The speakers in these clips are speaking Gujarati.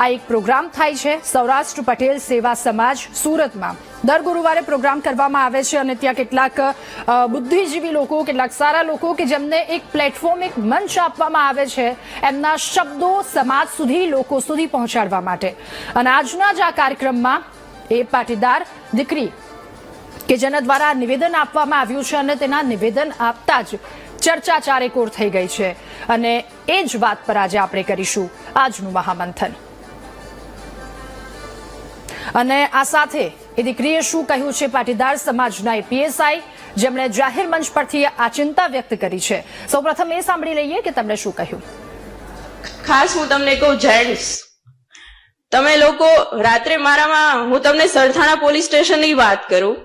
આ એક પ્રોગ્રામ થાય છે સૌરાષ્ટ્ર પટેલ સેવા સમાજ સુરતમાં દર ગુરુવારે પ્રોગ્રામ કરવામાં આવે છે અને ત્યાં કેટલાક બુદ્ધિજીવી લોકો, કેટલાક સારા લોકો કે જેમને એક પ્લેટફોર્મ, એક મંચ આપવામાં આવે છે એમના શબ્દો સમાજ સુધી, લોકો સુધી પહોંચાડવા માટે. અને આજના જ આ કાર્યક્રમમાં એ પાટીદાર દીકરી કે જેના દ્વારા નિવેદન આપવામાં આવ્યું છે અને તેના નિવેદન આપતા જ ચર્ચા ચારેકોર થઈ ગઈ છે અને એ જ વાત પર આજે આપણે કરીશું આજનું મહામંથન. અને આ સાથે એ દીકરીએ શું કહ્યું છે પાટીદાર સમાજના એ પીએસઆઈ જેમણે જાહેર મંચ પરથી આ ચિંતા વ્યક્ત કરી છે. સૌપ્રથમ એ સાંભળી લઈએ કે તેમણે શું કહ્યું. ખાસ હું તમને કહું, જેન્ટ્સ તમે લોકો રાત્રે મારામાં, હું તમને સરથાણા પોલીસ સ્ટેશનની વાત કરું,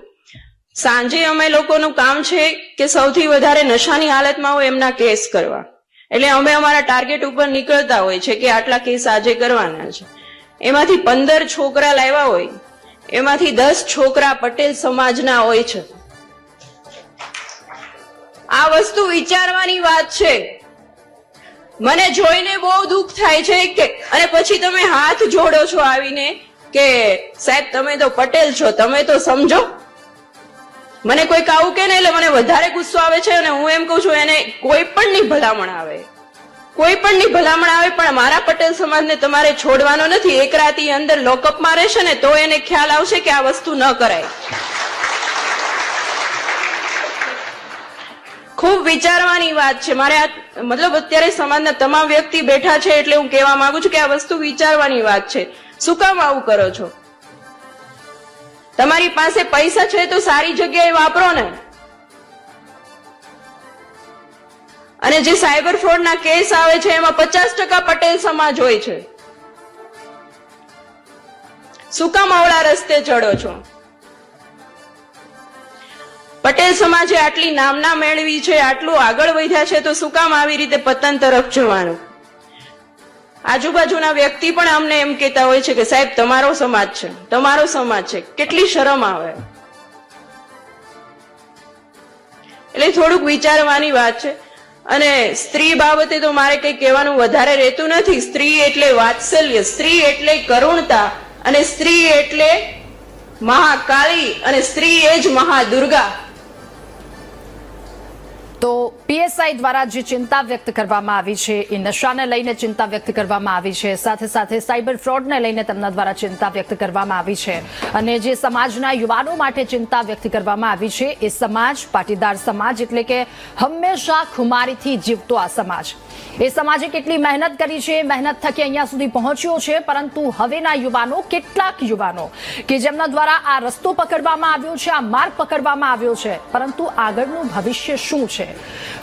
સાંજે અમે લોકોનું કામ છે કે સૌથી વધારે નશાની હાલતમાં હોય એમના કેસ કરવા. એટલે અમે અમારા ટાર્ગેટ ઉપર નીકળતા હોય છે કે આટલા કેસ આજે કરવાના છે. એમાંથી 15 છોકરા લાવ્યા હોય, એમાંથી 10 છોકરા પટેલ સમાજના હોય છે. આ વસ્તુ વિચારવાની વાત છે. મને જોઈને બહુ દુઃખ થાય છે કે અને પછી તમે હાથ જોડો છો આવીને કે સાહેબ તમે તો પટેલ છો, તમે તો સમજો. મને કોઈક આવું કે ને એટલે મને વધારે ગુસ્સો આવે છે અને હું એમ કહું છું એને કોઈ પણ ની ભલામણ આવે, કોઈ પણ ની ભલામણ આવે, પણ મારા પટેલ સમાજને તમારે છોડવાનો નથી. એક રાતી અંદર લોકઅપમાં રહેશે ને તો એને ખ્યાલ આવશે કે આ વસ્તુ ન કરાય. ખૂબ વિચારવાની વાત છે. મારે આ મતલબ અત્યારે સમાજના તમામ વ્યક્તિ બેઠા છે એટલે હું કહેવા માંગુ છું કે આ વસ્તુ વિચારવાની વાત છે. શું કામ આવું કરો છો? તમારી પાસે પૈસા છે તો સારી જગ્યાએ વાપરો ને. અને જે સાયબર ફ્રોડના કેસ આવે છે એમાં 50% પટેલ સમાજ હોય છે. શું કામ અવળા રસ્તે ચડો છો? પટેલ સમાજે આટલી નામના મેળવી છે, આટલું આગળ વધ્યા છે, તો શું કામ આવી રીતે પતન તરફ જવાનું? આજુબાજુના વ્યક્તિ પણ અમને એમ કહેતા હોય છે કે સાહેબ તમારો સમાજ છે, તમારો સમાજ છે. કેટલી શરમ આવે. એટલે થોડુંક વિચારવાની વાત છે. અને સ્ત્રી બાબતે તો મારે કઈ કહેવાનું વધારે રહેતું નથી. સ્ત્રી એટલે વાત્સલ્ય, સ્ત્રી એટલે કરુણતા, અને સ્ત્રી એટલે મહાકાળી, અને સ્ત્રી એ જ મહાદુર્ગા. તો પીએસઆઈ દ્વારા જે ચિંતા વ્યક્ત કરવામાં આવી છે એ નશાને લઈને ચિંતા વ્યક્ત કરવામાં આવી છે, સાથે સાથે સાયબર ફ્રોડને લઈને તેમના દ્વારા ચિંતા વ્યક્ત કરવામાં આવી છે. અને જે સમાજના યુવાનો માટે ચિંતા વ્યક્ત કરવામાં આવી છે એ સમાજ પાટીદાર સમાજ એટલે કે હંમેશા ખુમારીથી જીવતો આ સમાજ. એ સમાજે કેટલી મહેનત કરી છે, મહેનત થકી અહીંયા સુધી પહોંચ્યો છે, પરંતુ હવેના યુવાનો, કેટલાક યુવાનો કે જેમના દ્વારા આ રસ્તો પકડવામાં આવ્યો છે, આ માર્ગ પકડવામાં આવ્યો છે, પરંતુ આગળનું ભવિષ્ય શું છે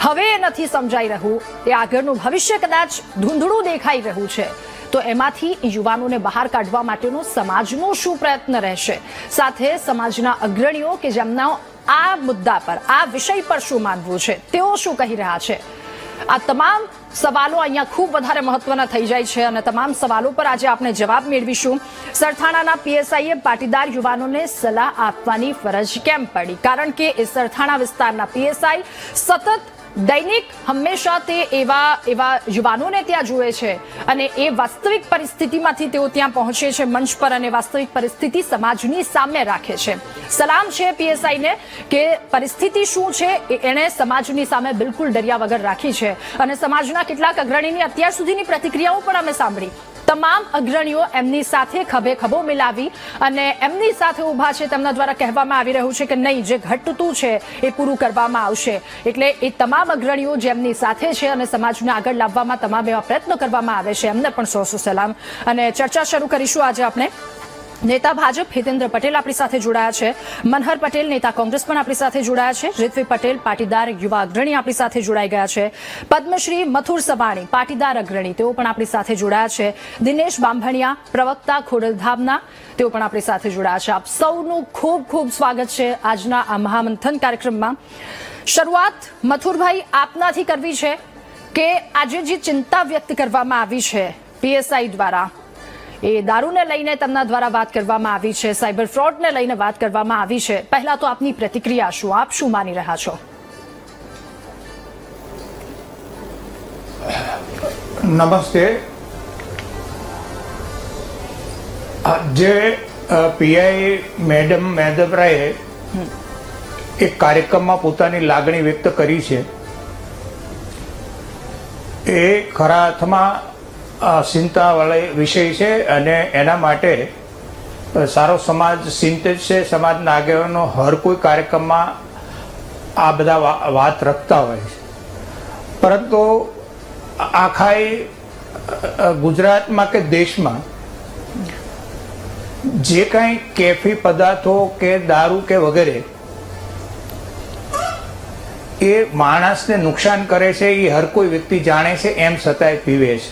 હવે એ નથી સમજાઈ રહ્યું. એ આગળનું ભવિષ્ય કદાચ ધૂંધળું દેખાઈ રહ્યું છે. તો એમાંથી યુવાનોને બહાર કાઢવા માટેનો સમાજનો શું પ્રયત્ન રહેશે? સાથે સમાજના અગ્રણીઓ કે જેમના આ મુદ્દા પર, આ વિષય પર શું માનવું છે, તેઓ શું કહી રહ્યા છે? આ તમામ સવાલો અહીંયા ખૂબ વધારે મહત્વના થઈ જાય છે અને તમામ સવાલો પર આજે આપણે જવાબ મેળવીશું. સરથાણાના પીએસઆઈએ પાટીદાર યુવાનોને સલાહ આપવાની ફરજ કેમ પડી? કારણ કે એ સરથાણા વિસ્તારના પીએસઆઈ સતત દૈનિક હંમેશા તે એવા યુવાનોને ત્યાં જુએ છે અને એ વાસ્તવિક પરિસ્થિતિમાંથી તેઓ ત્યાં પહોંચે છે મંચ પર અને વાસ્તવિક પરિસ્થિતિ સમાજની સામે રાખે છે. સલામ છે પીએસઆઈને કે પરિસ્થિતિ શું છે એણે સમાજની સામે બિલકુલ ડર્યા વગર રાખી છે. અને સમાજના કેટલાક અગ્રણીની અત્યાર સુધીની પ્રતિક્રિયાઓ પણ અમે સાંભળી. તમામ અગ્રણીઓ એમની સાથે ખભે ખભો મિલાવી અને એમની સાથે ઉભા છે. તેમના દ્વારા કહેવામાં આવી રહ્યું છે કે નહીં, જે ઘટતું છે એ પૂરું કરવામાં આવશે. એટલે એ તમામ અગ્રણીઓ જેમની સાથે છે અને સમાજને આગળ લાવવામાં તમામ એવા પ્રયત્નો કરવામાં આવે છે એમને પણ 100 સલામ. અને ચર્ચા શરૂ કરીશું આજે આપણે. નેતા ભાજપ હિતેન્દ્ર પટેલ આપણી સાથે જોડાયા છે, મનહર પટેલ નેતા કોંગ્રેસ પણ આપણી સાથે જોડાયા છે, ઋત્વી પટેલ પાટીદાર યુવા અગ્રણી આપણી સાથે જોડાઈ ગયા છે, પદ્મશ્રી મથુર સવાણી પાટીદાર અગ્રણી તેઓ પણ આપણી સાથે જોડાયા છે, દિનેશ બાંભણિયા પ્રવક્તા ખોડલધામના તેઓ પણ આપણી સાથે જોડાયા છે. આપ સૌનું ખૂબ ખૂબ સ્વાગત છે આજના આ મહામંથન કાર્યક્રમમાં. શરૂઆત મથુરભાઈ આપનાથી કરવી છે કે આજે જે ચિંતા વ્યક્ત કરવામાં આવી છે પીએસઆઈ દ્વારા, એ દારૂને લઈને તેમના દ્વારા વાત કરવામાં આવી છે, સાયબર ફ્રોડને લઈને વાત કરવામાં આવી છે. પહેલા તો આપની પ્રતિક્રિયા શું, આપ શું માની રહ્યા છો? નમસ્તે. જે પીઆઈ મેડમ મેદબરાએ એક કાર્યક્રમમાં પોતાની લાગણી વ્યક્ત કરી છે એ ખરા અર્થમાં ચિંતાવાળો વિષય છે અને એના માટે સારો સમાજ ચિંતિત છે. સમાજના આગેવાનો હર કોઈ કાર્યક્રમમાં આ બધા વાત રખતા હોય છે, પરંતુ આખા ગુજરાતમાં કે દેશમાં જે કંઈ કેફી પદાર્થો કે દારૂ કે વગેરે એ માણસને નુકસાન કરે છે એ હર કોઈ વ્યક્તિ જાણે છે, એમ છતાંય પીવે છે.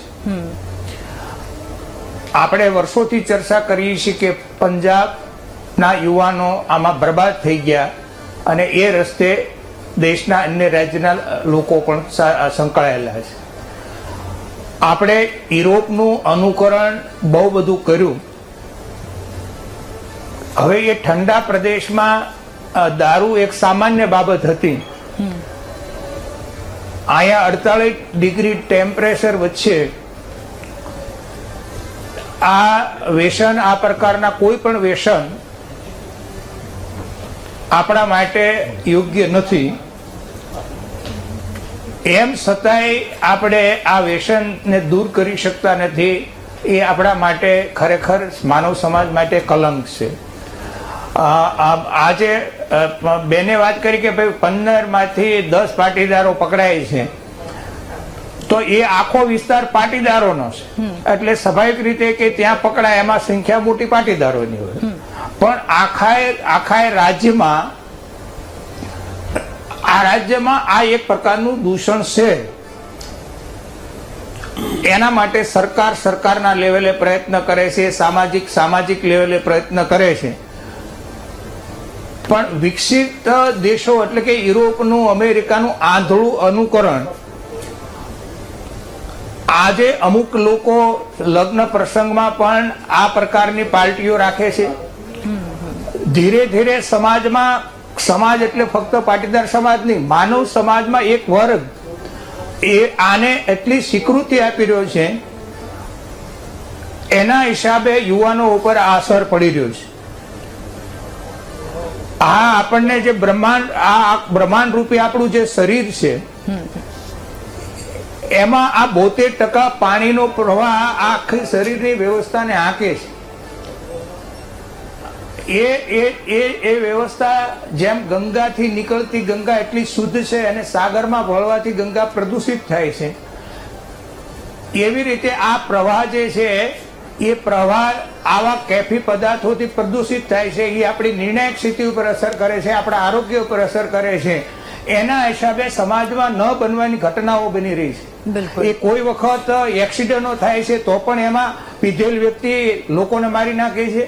આપણે વર્ષોથી ચર્ચા કરીએ છીએ કે પંજાબના યુવાનો આમાં બરબાદ થઈ ગયા અને એ રસ્તે દેશના અન્ય રાજ્યના લોકો પણ સંકળાયેલા છે. આપણે યુરોપનું અનુકરણ બહુ બધું કર્યું. હવે એ ઠંડા પ્રદેશમાં દારૂ એક સામાન્ય બાબત હતી. અહીંયા 48 ડિગ્રી ટેમ્પરેચર વચ્ચે આ વ્યસન, આ પ્રકારના કોઈ પણ વ્યસન આપણા માટે યોગ્ય નથી. એમ છતાંય આપણે આ વ્યસનને દૂર કરી શકતા નથી. એ આપણા માટે ખરેખર માનવ સમાજ માટે કલંક છે. આજે બેને વાત કરી કે ભાઈ 15 માંથી 10 પાટીદારો પકડાય છે, તો એ આખો વિસ્તાર પાટીદારોનો છે, એટલે સ્વાભાવિક રીતે કે ત્યાં પકડાય એમાં સંખ્યા મોટી પાટીદારોની હોય. પણ આખા રાજ્યમાં આ એક પ્રકારનું દૂષણ છે. એના માટે સરકારના લેવલે પ્રયત્ન કરે છે, સામાજિક લેવલે પ્રયત્ન કરે છે. પણ વિકસિત દેશો એટલે કે યુરોપનું, અમેરિકાનું આંધળું અનુકરણ આજે અમુક લોકો લગ્ન પ્રસંગમાં પણ આ પ્રકારની પાર્ટીઓ રાખે છે. ધીરે ધીરે સમાજ એટલે ફક્ત પાટીદાર સમાજ નહીં, માનવ સમાજમાં એક વર્ગ એ આને એટલી સ્વીકૃતિ આપી રહ્યો છે, એના હિસાબે યુવાનો ઉપર આ અસર પડી રહ્યો છે. આ આપણને જે બ્રહ્માંડ રૂપી આપણું જે શરીર છે એમાં આ 72% પાણીનો પ્રવાહ આખી શરીરની વ્યવસ્થાને હાંકે છે. એ વ્યવસ્થા જેમ ગંગાથી નીકળતી ગંગા એટલી શુદ્ધ છે અને સાગરમાં ભળવાથી ગંગા પ્રદૂષિત થાય છે, એવી રીતે આ પ્રવાહ જે છે એ પ્રવાહ આવા કેફી પદાર્થોથી પ્રદૂષિત થાય છે. એ આપણી નિર્ણાયક સ્થિતિ ઉપર અસર કરે છે, આપણા આરોગ્ય ઉપર અસર કરે છે. એના હિસાબે સમાજમાં ન બનવાની ઘટનાઓ બની રહી છે. એ કોઈ વખત એક્સિડન્ટો થાય છે તો પણ એમાં પીધેલ વ્યક્તિ લોકોને મારી નાખે છે.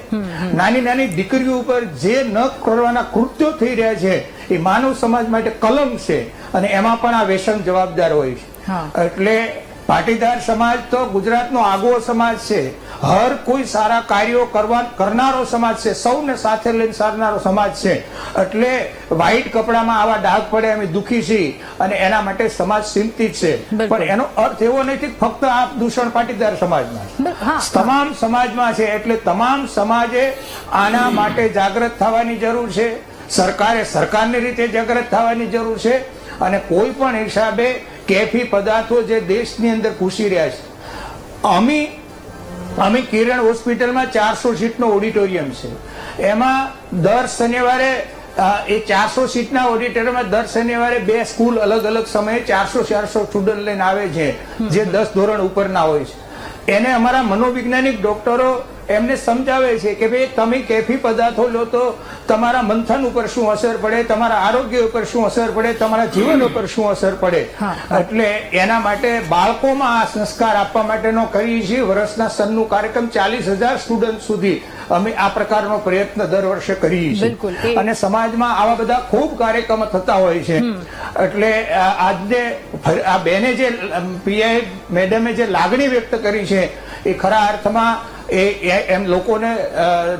નાની નાની દીકરીઓ ઉપર જે ન કરવાના કૃત્યો થઈ રહ્યા છે એ માનવ સમાજ માટે કલંક છે, અને એમાં પણ આ વ્યસન જવાબદાર હોય છે. એટલે પાટીદાર સમાજ તો ગુજરાતનો આગવો સમાજ છે. હર કોઈ સારા કાર્યો કરનારો સમાજ છે, સૌને સાથે લઈને સારનારો સમાજ છે. એટલે વ્હાઈટ કપડામાં આવા ડાઘ પડે અમે દુખી છીએ અને એના માટે સમાજ ચિંતિત છે. પણ એનો અર્થ એવો નથી ફક્ત આ દૂષણ પાટીદાર સમાજમાં, તમામ સમાજમાં છે. એટલે તમામ સમાજે આના માટે જાગૃત થવાની જરૂર છે. સરકારની રીતે જાગૃત થવાની જરૂર છે. અને કોઈ પણ હિસાબે કેફી પદાર્થો જે દેશની અંદર ઘૂસી રહ્યા છે. અમે કિરણ હોસ્પિટલમાં 400 સીટનો ઓડિટોરિયમ છે. એમાં દર શનિવારે એ 400 સીટના ઓડિટોરિયમમાં દર શનિવારે 2 સ્કૂલ અલગ અલગ સમયે 400 સ્ટુડન્ટ લઈને આવે છે, જે 10 ધોરણ ઉપરના હોય છે. એને અમારા મનોવૈજ્ઞાનિક ડોક્ટરો એમને સમજાવે છે કે ભાઈ તમે કેફી પદાર્થો લો તો તમારા મંથન ઉપર શું અસર પડે, તમારા આરોગ્ય ઉપર શું અસર પડે, તમારા જીવન ઉપર શું અસર પડે. એટલે એના માટે બાળકોમાં આ સંસ્કાર આપવા માટેનો કરીએ છીએ. વર્ષના સનનું કાર્યક્રમ 40,000 સ્ટુડન્ટ સુધી અમે આ પ્રકારનો પ્રયત્ન દર વર્ષે કરીએ છીએ. અને સમાજમાં આવા બધા ખૂબ કાર્યક્રમો થતા હોય છે. એટલે આજે આ બેને જે પીઆઈ મેડમે જે લાગણી વ્યક્ત કરી છે એ ખરા અર્થમાં એમ લોકોને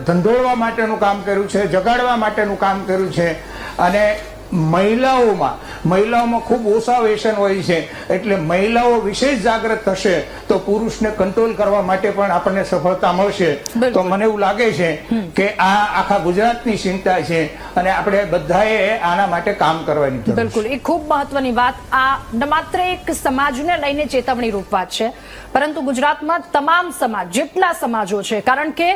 ધંધોળવા માટેનું કામ કર્યું છે, જગાડવા માટેનું કામ કર્યું છે. અને મહિલાઓમાં ખૂબ ઓછા વ્યસન હોય છે, એટલે મહિલાઓ વિશેષ જાગૃત થશે તો પુરુષને કંટ્રોલ કરવા માટે પણ આપણને સફળતા મળશે. તો મને એવું લાગે છે કે આ આખા ગુજરાતની ચિંતા છે અને આપણે બધાએ આના માટે કામ કરવાની જરૂર છે. બિલકુલ, એ ખૂબ મહત્વની વાત. આ ન માત્ર એક સમાજને લઈને ચેતવણી રૂપ વાત છે, પરંતુ ગુજરાતમાં તમામ સમાજ, જેટલા સમાજો છે, કારણ કે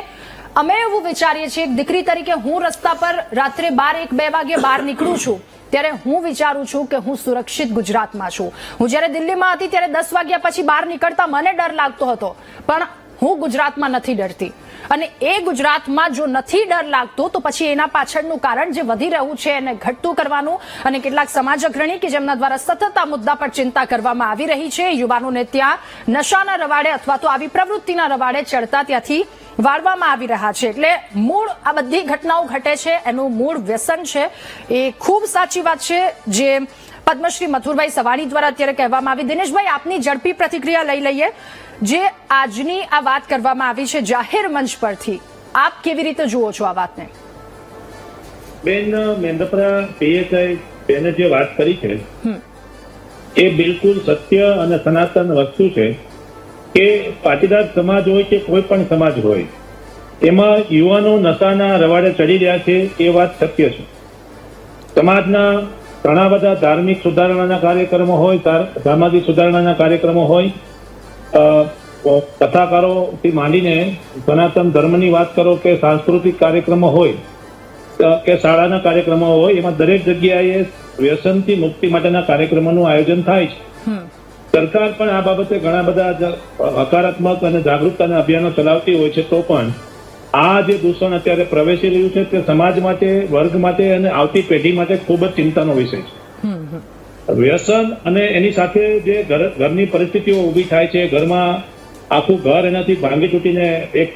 અમે એવું વિચારીએ છીએ, એક દીકરી તરીકે હું રસ્તા પર રાત્રે 12-1-2 વાગે બહાર નીકળું છું ત્યારે હું વિચારું છું કે હું સુરક્ષિત ગુજરાતમાં છું. હું જ્યારે દિલ્હીમાં હતી ત્યારે 10 વાગ્યા પછી બહાર નીકળતા મને ડર લાગતો હતો, પણ હું ગુજરાતમાં નથી ડરતી. અને એ ગુજરાતમાં જો નથી ડર લાગતો તો પછી એના પાછળનું કારણ જે વધી રહ્યું છે એને ઘટતું કરવાનું, અને કેટલાક સમાજ અગ્રણી કે જેમના દ્વારા સતત આ મુદ્દા પર ચિંતા કરવામાં આવી રહી છે, યુવાનોને ત્યાં નશાના રવાડે અથવા તો આવી પ્રવૃત્તિના રવાડે ચડતા ત્યાંથી વાળવામાં આવી રહ્યા છે. એટલે મૂળ આ બધી ઘટનાઓ ઘટે છે એનું મૂળ વ્યસન છે. એ ખૂબ સાચી વાત છે જે પદ્મશ્રી મથુરભાઈ સવાણી દ્વારા અત્યારે કહેવામાં આવી. દિનેશભાઈ, આપની ઝડપી પ્રતિક્રિયા લઈ લઈએ. જે આજની આ વાત કરવામાં આવી છે જાહેર મંચ પરથી, આપ કેવી રીતે જુઓ છો આ વાતને? બેન, મેંદપરા પીએસઆઈ બેને જે વાત કરી છે એ બિલકુલ સત્ય અને સનાતન વસ્તુ છે કે પાટીદાર સમાજ હોય કે કોઈ પણ સમાજ હોય, એમાં યુવાનો નશાના રવાડે ચડી રહ્યા છે એ વાત સત્ય છે. સમાજના ઘણા બધા ધાર્મિક સુધારણાના કાર્યક્રમો હોય, સામાજિક સુધારણાના કાર્યક્રમો હોય, કથાકારોથી માંડીને સનાતન ધર્મની વાત કરો કે સાંસ્કૃતિક કાર્યક્રમો હોય કે શાળાના કાર્યક્રમો હોય, એમાં દરેક જગ્યાએ વ્યસનથી મુક્તિ માટેના કાર્યક્રમોનું આયોજન થાય છે. સરકાર પણ આ બાબતે ઘણા બધા હકારાત્મક અને જાગૃતતાના અભિયાનો ચલાવતી હોય છે, તો પણ આ જે દૂષણ અત્યારે પ્રવેશી રહ્યું છે તે સમાજ માટે, વર્ગ માટે અને આવતી પેઢી માટે ખૂબ જ ચિંતાનો વિષય છે. વ્યસન અને એની સાથે જે ઘરની પરિસ્થિતિઓ ઊભી થાય છે, ઘરમાં આખું ઘર એનાથી ભાંગી તૂટીને એક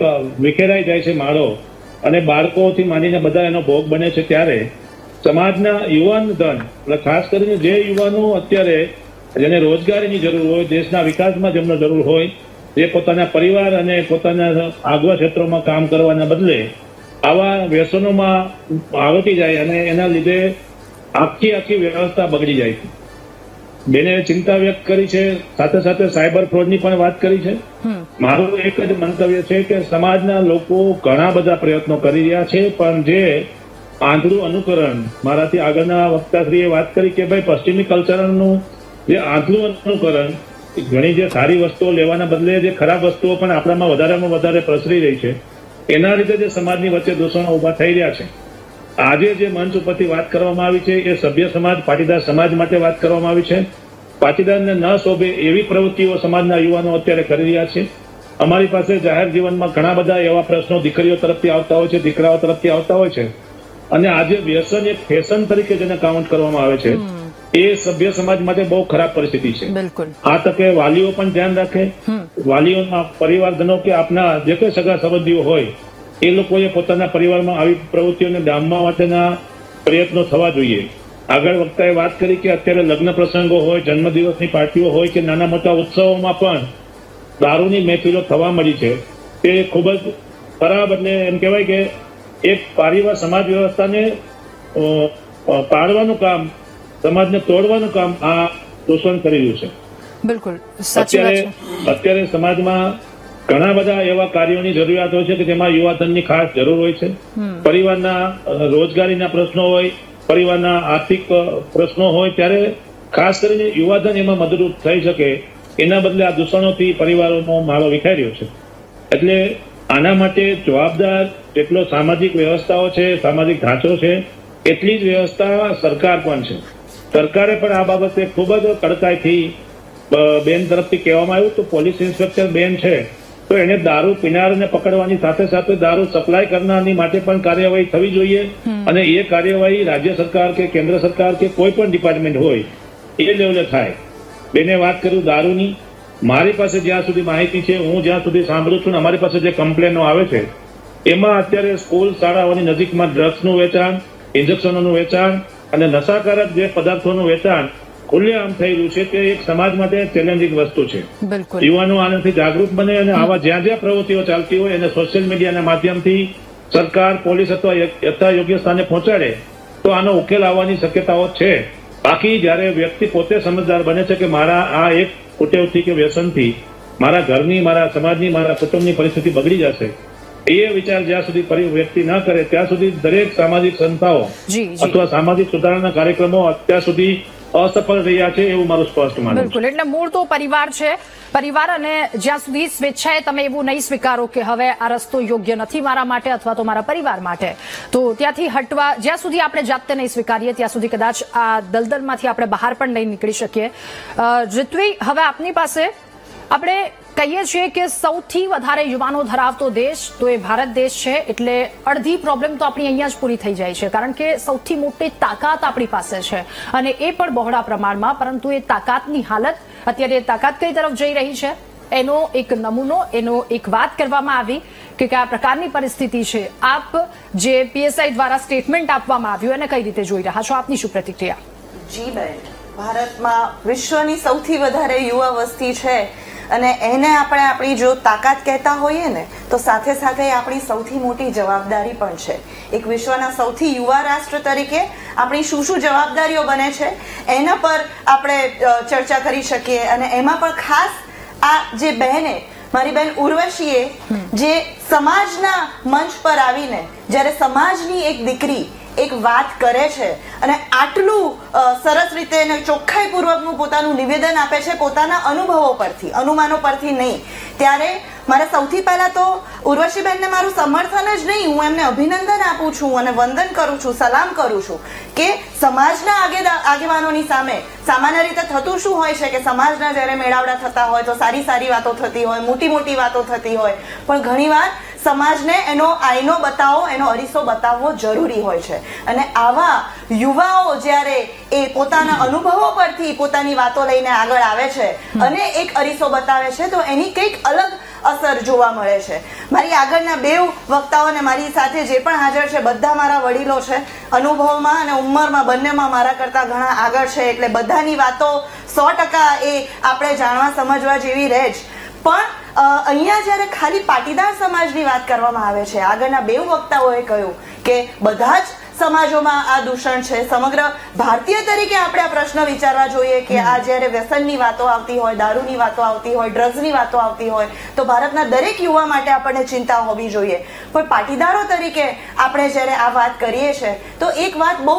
વિખેરાઈ જાય છે માળો, અને બાળકોથી માંડીને બધા એનો ભોગ બને છે, ત્યારે સમાજના યુવાન ધન, ખાસ કરીને જે યુવાનો અત્યારે જેને રોજગારીની જરૂર હોય, દેશના વિકાસમાં જેમનો જરૂર હોય, જે પોતાના પરિવાર અને પોતાના આગવા ક્ષેત્રોમાં કામ કરવાના બદલે આવા વ્યસનોમાં આવતી જાય અને એના લીધે આખી વ્યવસ્થા બગડી જાય છે. બેને ચિંતા વ્યક્ત કરી છે, સાથે સાથે સાયબર ફ્રોડની પણ વાત કરી છે. મારું એક જ મંતવ્ય છે કે સમાજના લોકો ઘણા બધા પ્રયત્નો કરી રહ્યા છે, પણ જે આંધળું અનુકરણ, મારાથી આગળના વક્તાશ્રીએ વાત કરી કે ભાઈ પશ્ચિમી કલ્ચરનું જે આંધળું અનુકરણ, ઘણી જે સારી વસ્તુઓ લેવાના બદલે જે ખરાબ વસ્તુઓ પણ આપણામાં વધારેમાં વધારે પ્રસરી રહી છે, એના લીધે જે સમાજની વચ્ચે દૂષણો ઉભા થઈ રહ્યા છે. આજે જે મંચ ઉપરથી વાત કરવામાં આવી છે એ સભ્ય સમાજ, પાટીદાર સમાજ માટે વાત કરવામાં આવી છે. પાટીદારને ન શોભે એવી પ્રવૃત્તિઓ સમાજના યુવાનો અત્યારે કરી રહ્યા છે. અમારી પાસે જાહેર જીવનમાં ઘણા બધા એવા પ્રશ્નો દીકરીઓ તરફથી આવતા હોય છે, દીકરાઓ તરફથી આવતા હોય છે, અને આજે વ્યસન એક ફેશન તરીકે જેને કાઉન્ટ કરવામાં આવે છે, એ સભ્ય સમાજ માટે બહુ ખરાબ પરિસ્થિતિ છે. બિલકુલ. આ તકે વાલીઓ પણ ધ્યાન રાખે, વાલીઓના પરિવારજનો કે આપના જે કોઈ સગા સંબંધીઓ હોય એ લોકોએ પોતાના પરિવારમાં આવી પ્રવૃત્તિઓને ડામવા માટેના પ્રયત્નો થવા જોઈએ. આગળ વક્તાએ વાત કરી કે અત્યારે લગ્ન પ્રસંગો હોય, જન્મદિવસની પાર્ટીઓ હોય કે નાના મોટા ઉત્સવોમાં પણ દારૂની મહેફિલો થવા મળી છે. તે ખૂબ જ ખરાબ, એટલે એમ કહેવાય કે એક પરિવાર સમાજ વ્યવસ્થાને પાડવાનું કામ, સમાજને તોડવાનું કામ આ દૂષણ કરી રહ્યું છે. બિલકુલ સાચી વાત છે. અત્યારે સમાજમાં ઘણા બધા એવા કાર્યોની જરૂરિયાત હોય છે કે જેમાં યુવાધનની ખાસ જરૂર હોય છે. પરિવારના રોજગારીના પ્રશ્નો હોય, પરિવારના આર્થિક પ્રશ્નો હોય, ત્યારે ખાસ કરીને યુવાધન એમાં મદદરૂપ થઈ શકે, એના બદલે આ દૂષણોથી પરિવારોનો માળો વિખાઈ રહ્યો છે. એટલે આના માટે જવાબદાર જેટલો સામાજિક વ્યવસ્થાઓ છે, સામાજિક ઢાંચો છે, એટલી જ વ્યવસ્થા સરકાર પણ છે. સરકારે પણ આ બાબતે ખૂબ જ કડકાઈથી બેન તરફથી કહેવામાં આવ્યું તો પોલીસ ઇન્સ્પેક્ટર બેન છે તો એને દારૂ પીનારને પકડવાની સાથે સાથે દારૂ સપ્લાય કરનારની માટે પણ કાર્યવાહી થવી જોઈએ, અને એ કાર્યવાહી રાજ્ય સરકાર કે કેન્દ્ર સરકાર કે કોઈ પણ ડિપાર્ટમેન્ટ હોય એ લેવલે થાય. બેને વાત કર્યું દારૂની. મારી પાસે જ્યાં સુધી માહિતી છે, હું જ્યાં સુધી સાંભળું છું, અમારી પાસે જે કમ્પ્લેનો આવે છે એમાં અત્યારે સ્કૂલ શાળાઓની નજીકમાં ડ્રગ્સનું વેચાણ, ઇન્જેક્શનોનું વેચાણ અને નશાકારક જે પદાર્થોનું વેચાણ ખુલ્લેઆમ થયેલું છે. તે એક સમાજ માટે ચેલેન્જિંગ વસ્તુ છે. યુવાનો આનાથી જાગૃત બને અને આવા જ્યાં જ્યાં પ્રવૃત્તિઓ ચાલતી હોય એને સોશિયલ મીડિયાના માધ્યમથી સરકાર, પોલીસ અથવા યથાયોગ્ય સ્થાને પહોંચાડે તો આનો ઉકેલ આવવાની શક્યતાઓ છે. બાકી જયારે વ્યક્તિ પોતે સમજદાર બને છે કે મારા આ એક કુટેવથી કે વ્યસનથી મારા ઘરની, મારા સમાજની, મારા કુટુંબની પરિસ્થિતિ બગડી જશે, એ વિચાર જ્યાં સુધી વ્યક્તિ ન કરે ત્યાં સુધી દરેક સામાજિક સંસ્થાઓ જી અથવા સામાજિક સુધારણા કાર્યક્રમો અત્યાર સુધી અસફળ રહ્યા છે એવું મારું સ્પષ્ટ માનવું છે. બિલકુલ, એટલે મૂળ તો પરિવાર છે. પરિવાર, અને જ્યાં સુધી સ્વેચ્છાએ તમે એવું નહીં સ્વીકારો કે હવે આ રસ્તો યોગ્ય નથી મારા માટે અથવા તો મારા પરિવાર માટે, તો ત્યાંથી હટવા, જ્યાં સુધી આપણે જાતે નહીં સ્વીકારીએ ત્યાં સુધી કદાચ આ દલદલમાંથી આપણે બહાર પણ નહીં નીકળી શકીએ. ઋત્વી, હવે આપની પાસે આપણે કહીએ છીએ કે સૌથી વધારે યુવાનો ધરાવતો દેશ તો એ ભારત દેશ છે, એટલે અડધી પ્રોબ્લેમ તો આપણી અહીંયા જ પૂરી થઈ જાય છે, કારણ કે સૌથી મોટી તાકાત આપણી પાસે છે અને એ પણ બહોળા પ્રમાણમાં. પરંતુ એ તાકાતની હાલત, અત્યારે તાકાત કઈ તરફ જઈ રહી છે એનો એક નમૂનો, એનો એક વાત કરવામાં આવી કે કયા પ્રકારની પરિસ્થિતિ છે. આપ જે પીએસઆઈ દ્વારા સ્ટેટમેન્ટ આપવામાં આવ્યું એને કઈ રીતે જોઈ રહ્યા છો, આપની શું પ્રતિક્રિયા? જી બેન, ભારતમાં વિશ્વની સૌથી વધારે યુવા વસ્તી છે અને એને આપણે આપણી જો તાકાત કહેતા હોઈએ ને તો સાથે સાથે આપણી સૌથી મોટી જવાબદારી પણ છે. એક વિશ્વના સૌથી યુવા રાષ્ટ્ર તરીકે આપણી શું શું જવાબદારીઓ બને છે એના પર આપણે ચર્ચા કરી શકીએ. અને એમાં પણ ખાસ આ જે બહેને, મારી બેન ઉર્વશીએ જે સમાજના મંચ પર આવીને જ્યારે સમાજની એક દીકરી એક વાત કરે છે અને આટલું સરસ રીતે અને ચોખ્ખાઈ પૂર્વકનું પોતાનું નિવેદન આપે છે પોતાના અનુભવો પરથી, અનુમાનો પરથી નહીં, ત્યારે મારે સૌથી પહેલા તો ઉર્વશીબેનને મારું સમર્થન જ નહીં, હું એમને અભિનંદન આપું છું અને વંદન કરું છું, સલામ કરું છું કે સમાજના આગેવાનોની સામે સામાન્ય રીતે થતું શું હોય છે કે સમાજના જ્યારે મેળાવડા થતા હોય તો સારી સારી વાતો થતી હોય, મોટી મોટી વાતો થતી હોય, પણ ઘણીવાર સમાજને એનો આઈનો બતાવો, એનો અરીસો બતાવવો જરૂરી હોય છે. અને આવા યુવાઓ જ્યારે એ પોતાના અનુભવો પરથી પોતાની વાતો લઈને આગળ આવે છે અને એક અરીસો બતાવે છે તો એની કંઈક અલગ અસર જોવા મળે છે. મારી આગળના બે વક્તાઓને મારી સાથે જે પણ હાજર છે બધા મારા વડીલો છે, અનુભવમાં અને ઉંમરમાં બંનેમાં મારા કરતા ઘણા આગળ છે, એટલે બધાની વાતો 100% એ આપણે જાણવા સમજવા જેવી રહે જ. પણ અહીંયા જ્યારે ખાલી પાટીદાર સમાજની વાત કરવામાં આવે છે, આગળના બે વક્તાઓએ કહ્યું કે બધા જ સમાજોમાં આ દૂષણ છે. સમગ્ર ભારતીય તરીકે આપણે આ પ્રશ્ન વિચારવા જોઈએ કે આ જ્યારે વ્યસનની વાતો આવતી હોય, દારૂની વાતો આવતી હોય, ડ્રગ્સની વાતો આવતી હોય તો ભારતના દરેક યુવા માટે આપણને ચિંતા હોવી જોઈએ. પણ પાટીદારો તરીકે આપણે જ્યારે આ વાત કરીએ છીએ તો એક વાત બહુ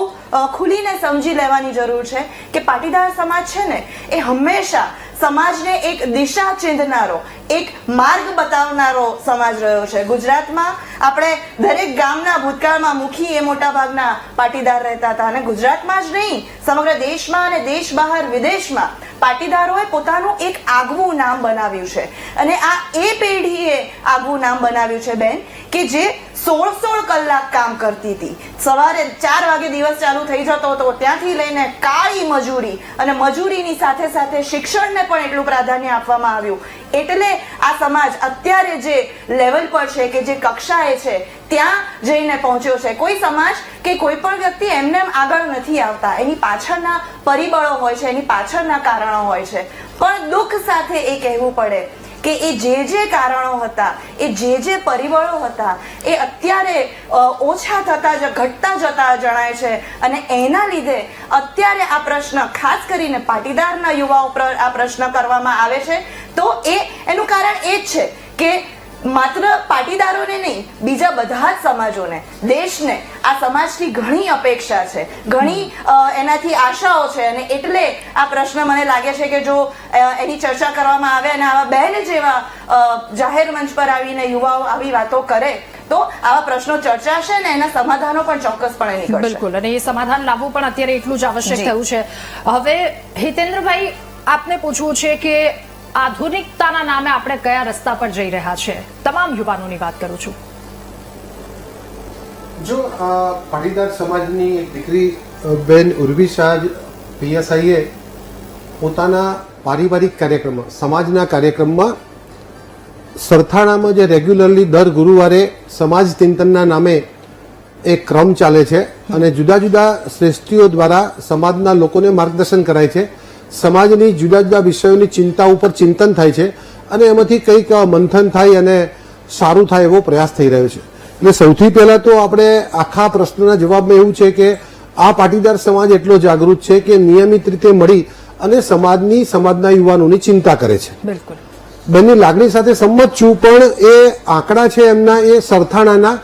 ખુલીને સમજી લેવાની જરૂર છે કે પાટીદાર સમાજ છે ને એ હંમેશા સમાજને એક દિશા ચિંધનારો, એક માર્ગ બતાવનારો સમાજ રહ્યો છે. ગુજરાતમાં આપણે દરેક ગામના ભૂતકાળમાં મુખી એ મોટા ભાગના પાટીદાર રહેતા હતા અને ગુજરાતમાં જ નહીં સમગ્ર દેશમાં અને દેશ બહાર વિદેશમાં પાટીદારોએ પોતાનું એક આગવું નામ બનાવ્યું છે. અને આ એ પેઢીએ આગવું નામ બનાવ્યું છે બેન કે જે 16 કલાક કામ કરતી હતી. સવારે 4 વાગે દિવસ ચાલુ થઈ જતો હતો, ત્યાંથી લઈને કાળી મજૂરી અને મજૂરીની સાથે સાથે શિક્ષણને પણ એટલું પ્રાધાન્ય આપવામાં આવ્યું. એટલે આ સમાજ અત્યારે જે લેવલ પર છે કે જે કક્ષાએ છે ત્યાં જઈને પહોંચ્યો છે. કોઈ સમાજ કે કોઈ પણ વ્યક્તિ એમને આગળ નથી આવતા, એની પાછળના પરિબળો હોય છે, એની પાછળના કારણો હોય છે. પણ દુઃખ સાથે એ કહેવું પડે કે એ જે કારણો હતા, એ જે પરિબળો હતા એ અત્યારે ઓછા થતા ઘટતા જતા જણાય છે. અને એના લીધે અત્યારે આ પ્રશ્ન ખાસ કરીને પાટીદારના યુવાઓ પર આ પ્રશ્ન કરવામાં આવે છે તો એનું કારણ એ જ છે કે માત્ર પાટીદારોને નહીં, બીજા બધા જ સમાજોને, દેશને આ સમાજથી ઘણી અપેક્ષા છે, ઘણી એનાથી આશાઓ છે. અને એટલે આ પ્રશ્ન મને લાગે છે કે જો એની ચર્ચા કરવામાં આવે અને આવા બહેન જેવા જાહેર મંચ પર આવીને યુવાઓ આવી વાતો કરે તો આવા પ્રશ્નો ચર્ચાશે ને એના સમાધાનો પણ ચોક્કસપણે નીકળશે. બિલકુલ, અને એ સમાધાન લાવવું પણ અત્યારે એટલું જ આવશ્યક થયું છે. હવે હિતેન્દ્રભાઈ, આપને પૂછવું છે કે આધુનિકતાના નામે આપણે કયા રસ્તા પર જઈ રહ્યા છે? તમામ યુવાનોની વાત કરું છું. જો પાટીદાર સમાજની એક દીકરી બેન ઉર્વી શાહ પીએસઆઈએ પોતાના પારિવારિક કાર્યક્રમમાં, સમાજના કાર્યક્રમમાં સરથાણામાં જે રેગ્યુલરલી દર ગુરુવારે સમાજ ચિંતનના નામે એક ક્રમ ચાલે છે અને જુદા જુદા શ્રેષ્ઠીઓ દ્વારા સમાજના લોકોને માર્ગદર્શન કરાય છે. સમાજની જુદા જુદા વિષયોની ચિંતા ઉપર ચિંતન થાય છે અને એમાંથી કંઈક મંથન થાય અને સારું થાય એવો પ્રયાસ થઈ રહ્યો છે. એટલે સૌથી પહેલા તો આપણે આખા પ્રશ્નના જવાબમાં એવું છે કે આ પાટીદાર સમાજ એટલો જાગૃત છે કે નિયમિત રીતે મળી અને સમાજના યુવાનોની ચિંતા કરે છે. બિલકુલ. બેનની લાગણી સાથે સંમત છું, પણ એ આંકડા છે એમના એ સરથાણાના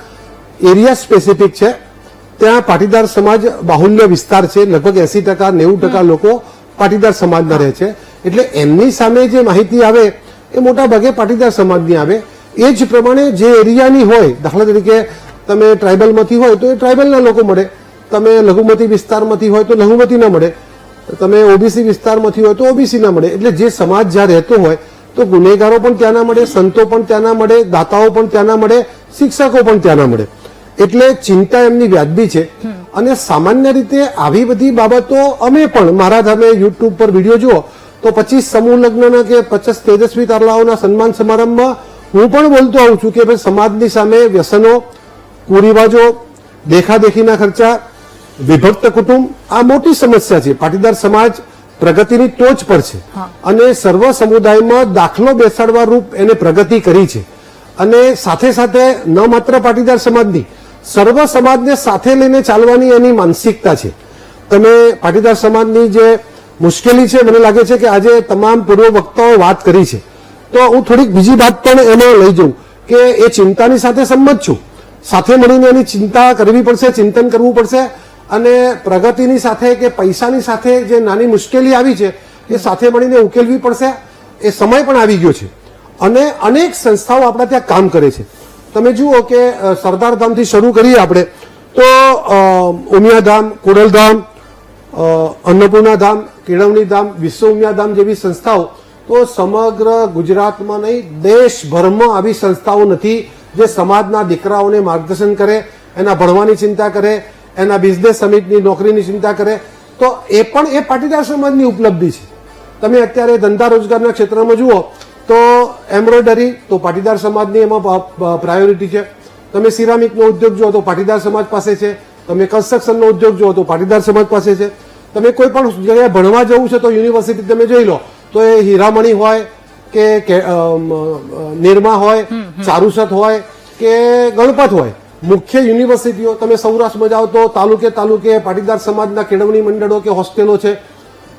એરિયા સ્પેસિફિક છે. ત્યાં પાટીદાર સમાજ બાહુલ્ય વિસ્તાર છે, લગભગ 80% 90% લોકો પાટીદાર સમાજના રહે છે. એટલે એમની સામે જે માહિતી આવે એ મોટા ભાગે પાટીદાર સમાજની આવે. એ જ પ્રમાણે જે એરિયાની હોય, દાખલા તરીકે તમે ટ્રાઇબલમાંથી હોય તો એ ટ્રાઇબલના લોકો મળે, તમે લઘુમતી વિસ્તારમાંથી હોય તો લઘુમતી ના મળે, તમે ઓબીસી વિસ્તારમાંથી હોય તો ઓબીસી ના મળે. એટલે જે સમાજ જ્યાં રહેતો હોય તો ગુનેગારો પણ ત્યાં ના મળે, સંતો પણ ત્યાં ના મળે, દાતાઓ પણ ત્યાં ના મળે, શિક્ષકો પણ ત્યાં ના મળે. એટલે ચિંતા એમની વ્યાજબી છે. અને સામાન્ય રીતે આવી બધી બાબતો અમે પણ મારા તમે યુટ્યુબ પર વિડીયો જુઓ તો 25 સમૂહ લગ્નના કે 50 તેજસ્વી તારલાઓના સન્માન સમારંભમાં હું પણ બોલતો આવું છું કે ભાઈ સમાજની સામે વ્યસનો, કુરિવાજો, દેખાદેખીના ખર્ચા, વિભક્ત કુટુંબ આ મોટી સમસ્યા છે. પાટીદાર સમાજ પ્રગતિની ટોચ પર છે અને સર્વ સમુદાયમાં દાખલો બેસાડવા રૂપ એને પ્રગતિ કરી છે. અને સાથે સાથે ન માત્ર પાટીદાર સમાજની, સર્વ સમાજને સાથે લઈને ચાલવાની એની માનસિકતા છે. તમે પાટીદાર સમાજની જે મુશ્કેલી છે, મને લાગે છે કે આજે તમામ પૂર્વ વક્તાઓ વાત કરી છે. તો હું થોડીક બીજી વાત પણ એમાં લઈ જઉં કે એ ચિંતાની સાથે સંમત છું. સાથે મળીને એની ચિંતા કરવી પડશે, ચિંતન કરવું પડશે અને પ્રગતિની સાથે કે પૈસાની સાથે જે નાની મુશ્કેલી આવી છે એ સાથે મળીને ઉકેલવી પડશે. એ સમય પણ આવી ગયો છે અને અનેક સંસ્થાઓ આપણા ત્યાં કામ કરે છે. તમે જુઓ કે સરદારધામથી શરૂ કરીએ આપણે તો ઉમિયાધામ, ખોડલધામ, અન્નપૂર્ણા ધામ, કેળવણી ધામ, વિશ્વ ઉમિયા ધામ જેવી સંસ્થાઓ તો સમગ્ર ગુજરાતમાં નહીં દેશભરમાં આવી સંસ્થાઓ નથી જે સમાજના દીકરાઓને માર્ગદર્શન કરે, એના ભણવાની ચિંતા કરે, એના બિઝનેસ સમિટની નોકરીની ચિંતા કરે. તો એ પણ એ પાટીદાર સમાજની ઉપલબ્ધિ છે. તમે અત્યારે ધંધા રોજગારના ક્ષેત્રમાં જુઓ તો એમ્બ્રોઇડરી તો પાટીદાર સમાજની એમાં પ્રાયોરિટી છે. તમે સિરામિકનો ઉદ્યોગ જુઓ તો પાટીદાર સમાજ પાસે છે. તમે કન્સ્ટ્રક્શનનો ઉદ્યોગ જુઓ તો પાટીદાર સમાજ પાસે છે. તમે કોઈ પણ જગ્યાએ ભણવા જવું છે તો યુનિવર્સિટી તમે જોઈ લો તો એ હીરામણી હોય કે નિરમા હોય, ચારુસત હોય કે ગણપત હોય, મુખ્ય યુનિવર્સિટીઓ તમે સૌરાષ્ટ્રમાં જાઓ તો તાલુકે તાલુકે પાટીદાર સમાજના કેળવણી મંડળો કે હોસ્ટેલો છે.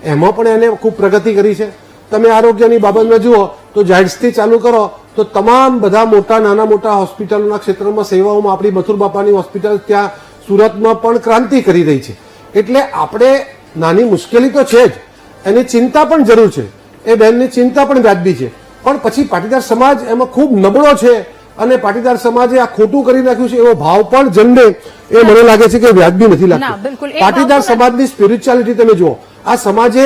એમાં પણ એને ખૂબ પ્રગતિ કરી છે. તમે આરોગ્યની બાબતમાં જુઓ તો ઝાયડ્સથી ચાલુ કરો તો તમામ બધા મોટા નાના મોટા હોસ્પિટલોના ક્ષેત્રમાં સેવાઓમાં આપણી મથુર બાપાની હોસ્પિટલ ત્યાં સુરતમાં પણ ક્રાંતિ કરી રહી છે. એટલે આપણે નાની મુશ્કેલી તો છે જ, એની ચિંતા પણ જરૂર છે. એ બહેનની ચિંતા પણ વ્યાજબી છે. પણ પછી પાટીદાર સમાજ એમાં ખૂબ નબળો છે અને પાટીદાર સમાજે આ ખોટું કરી નાખ્યું છે એવો ભાવ પણ જન્મે એ મને લાગે છે કે વ્યાજબી નથી ના, લાગતું. બિલકુલ. એ પાટીદાર ભાવ તો સમાજની સ્પિરિચ્યુઆલિટી તમે જુઓ, આ સમાજે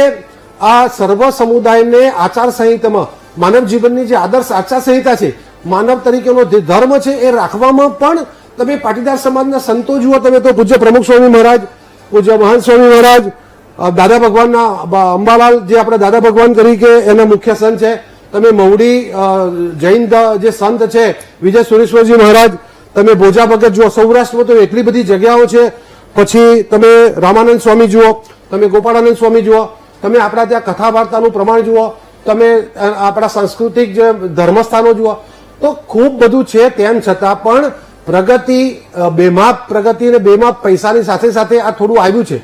આ સર્વ સમુદાયને આચાર સંહિતામાં માનવ જીવનની જે આદર્શ આચાર સંહિતા છે, માનવ તરીકેનો જે ધર્મ છે એ રાખવામાં પણ તમે પાટીદાર સમાજના સંતો જુઓ, તમે તો પૂજ્ય પ્રમુખ સ્વામી મહારાજ, પૂજ્ય મહંત સ્વામી મહારાજ, દાદા ભગવાનના અંબાલાલ જે આપણા દાદા ભગવાન તરીકે એના મુખ્ય સંત છે. તમે મહુડી જૈન જે સંત છે વિજય સુરેશ્વરજી મહારાજ, તમે ભોજા ભગત જુઓ, સૌરાષ્ટ્રમાં તો એટલી બધી જગ્યાઓ છે. પછી તમે રામાનંદ સ્વામી જુઓ, તમે ગોપાળાનંદ સ્વામી જુઓ, તમે આપણા ત્યાં કથા વાર્તાનું પ્રમાણ જુઓ, તમે આપણા સાંસ્કૃતિક જે ધર્મસ્થાનો જુઓ, તો ખૂબ બધું છે. તેમ છતાં પણ પ્રગતિ, બેમાપ પ્રગતિ અને બેમાપ પૈસાની સાથે સાથે આ થોડું આવ્યું છે.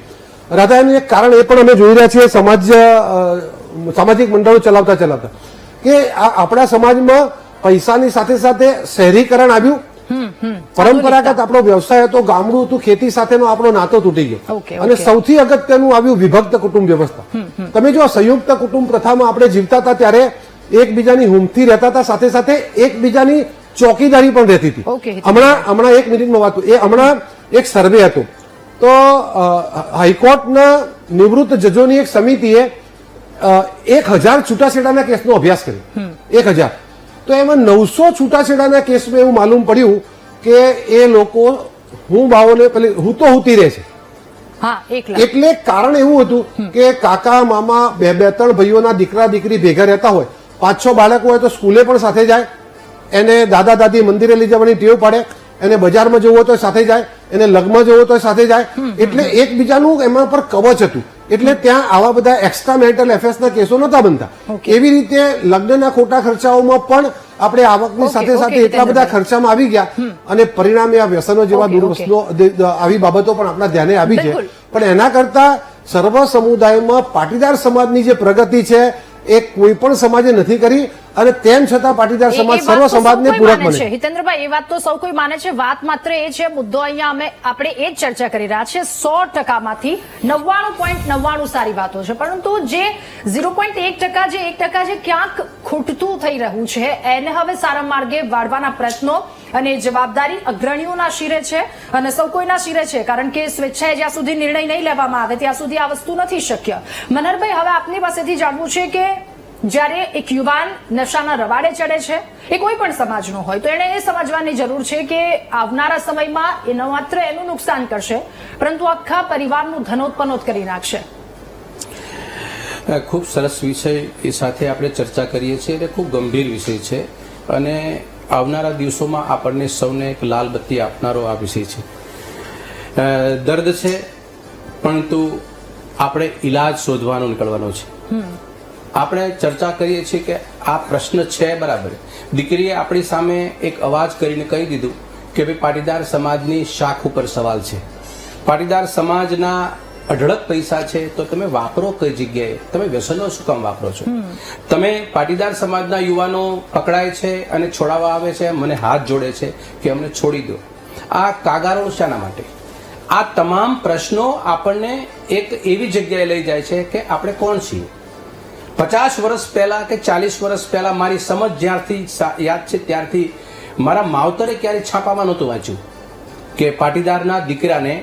રાધાનું એક કારણ એ પણ અમે જોઈ રહ્યા છીએ સામાજિક મંડળો ચલાવતા કે આપણા સમાજમાં પૈસાની સાથે સાથે શહેરીકરણ આવ્યું. પરંપરાગત આપણો વ્યવસાય હતો, ગામડું હતું, ખેતી સાથેનો આપણો નાતો તૂટી ગયો. અને સૌથી અગત્યનું આવ્યું વિભક્ત કુટુંબ વ્યવસ્થા. તમે જો સંયુક્ત કુટુંબ પ્રથામાં આપણે જીવતા હતા ત્યારે એકબીજાની હુમથી રહેતા હતા, સાથે સાથે એકબીજાની ચોકીદારી પણ રહેતી હતી. હમણાં 1 મિનિટમાં વાત, એ હમણાં એક સર્વે હતો તો હાઈકોર્ટના નિવૃત્ત જજોની એક સમિતિએ 1000 છૂટાછેડાના કેસનો અભ્યાસ કર્યો. 1000 તો એમાં 900 છૂટાછેડાના કેસમાં એવું માલુમ પડ્યું કે એ લોકો હું ભાવોને પેલી હું તો હુતી રહે છે. એટલે કારણ એવું હતું કે કાકા મામા 2-3 ભાઈઓના દીકરા દીકરી ભેગા રહેતા હોય, 5-6 બાળકો હોય તો સ્કૂલે પણ સાથે જાય, એને દાદા દાદી મંદિરે લઈ જવાની ટેવ પડે, એને બજારમાં જવું હોય તો સાથે જાય, એને લગ્નમાં જવું હોય તો સાથે જાય. એટલે એકબીજાનું એમાં પર કવચ હતું. એટલે ત્યાં આવા બધા એક્સ્ટ્રા મેરિટલ એફેર્સના કેસો નહોતા બનતા. એવી રીતે લગ્નના ખોટા ખર્ચાઓમાં પણ આપણે આવકની સાથે સાથે એટલા બધા ખર્ચામાં આવી ગયા અને પરિણામે આ વ્યસનો જેવા દુર્વસ્તુઓ આવી બાબતો પણ આપણા ધ્યાને આવી છે. પણ એના કરતા સર્વ સમુદાયમાં પાટીદાર સમાજની જે પ્રગતિ છે એ કોઈ પણ સમાજે નથી કરી અને તેમ છતાં પાટીદાર એ સમાજ વાત સર્વ તો સૌ સમાજને કોઈ પૂરક માને છે. બને. હિતેન્દ્રભાઈ, એ વાત તો સૌ કોઈ માને છે. વાત માત્ર એ છે, મુદ્દો અહીંયા આપણે એ જ ચર્ચા કરી રહ્યા છીએ. 100% માંથી 99.99 સારી વાતો છે, પરંતુ જે 0.1% જે 1% જે ક્યાંક ખૂટતું થઈ રહ્યું છે, એને હવે સારા માર્ગે વાળવાના પ્રયત્નો અને જવાબદારી અગ્રણીઓના શિરે છે અને સૌ કોઈના શિરે છે, કારણ કે સ્વેચ્છાએ જ્યાં સુધી નિર્ણય નહીં લેવામાં આવે ત્યાં સુધી આ વસ્તુ નથી શક્ય. મનહરભાઈ, હવે આપની પાસેથી જાણવું છે કે જ્યારે એક યુવાન નશાના રવાડે ચડે છે, એ કોઈ પણ સમાજનો હોય, તો એને એ સમજવાની જરૂર છે કે આવનારા સમયમાં એ ન માત્ર એનું નુકસાન કરશે, પરંતુ આખા પરિવારનું ધનોત્પન્નોત કરી નાખશે. ખૂબ સરસ વિષય એ સાથે આપણે ચર્ચા કરીએ છીએ અને ખૂબ ગંભીર વિષય છે અને આવનારા દિવસોમાં આપણને સૌને એક લાલ બત્તી આપનારો આ વિષય છે. દર્દ છે, પરંતુ આપણે ઈલાજ શોધવાનો નીકળવાનો છે. આપણે ચર્ચા કરીએ છીએ કે આ પ્રશ્ન છે બરાબર. દીકરીએ આપણી સામે એક અવાજ કરીને કહી દીધું કે ભાઈ પાટીદાર સમાજની શાખ ઉપર સવાલ છે, પાટીદાર સમાજના અઢળક પૈસા છે, તો તમે વાપરો કઈ જગ્યાએ? તમે વ્યસનો શું કામ વાપરો છો? તમે પાટીદાર સમાજના યુવાનો પકડાય છે અને છોડાવવા આવે છે, મને હાથ જોડે છે કે અમને છોડી દો. આ કાગારો શાના માટે? આ તમામ પ્રશ્નો આપણને એક એવી જગ્યાએ લઈ જાય છે કે આપણે કોણ છીએ. 50 વર્ષ પહેલા કે 40 વર્ષ પહેલા મારી સમજ જ્યારથી યાદ છે ત્યારથી મારા માવતરે ક્યારે છાપામાં નહોતું વાંચ્યું કે પાટીદારના દીકરાને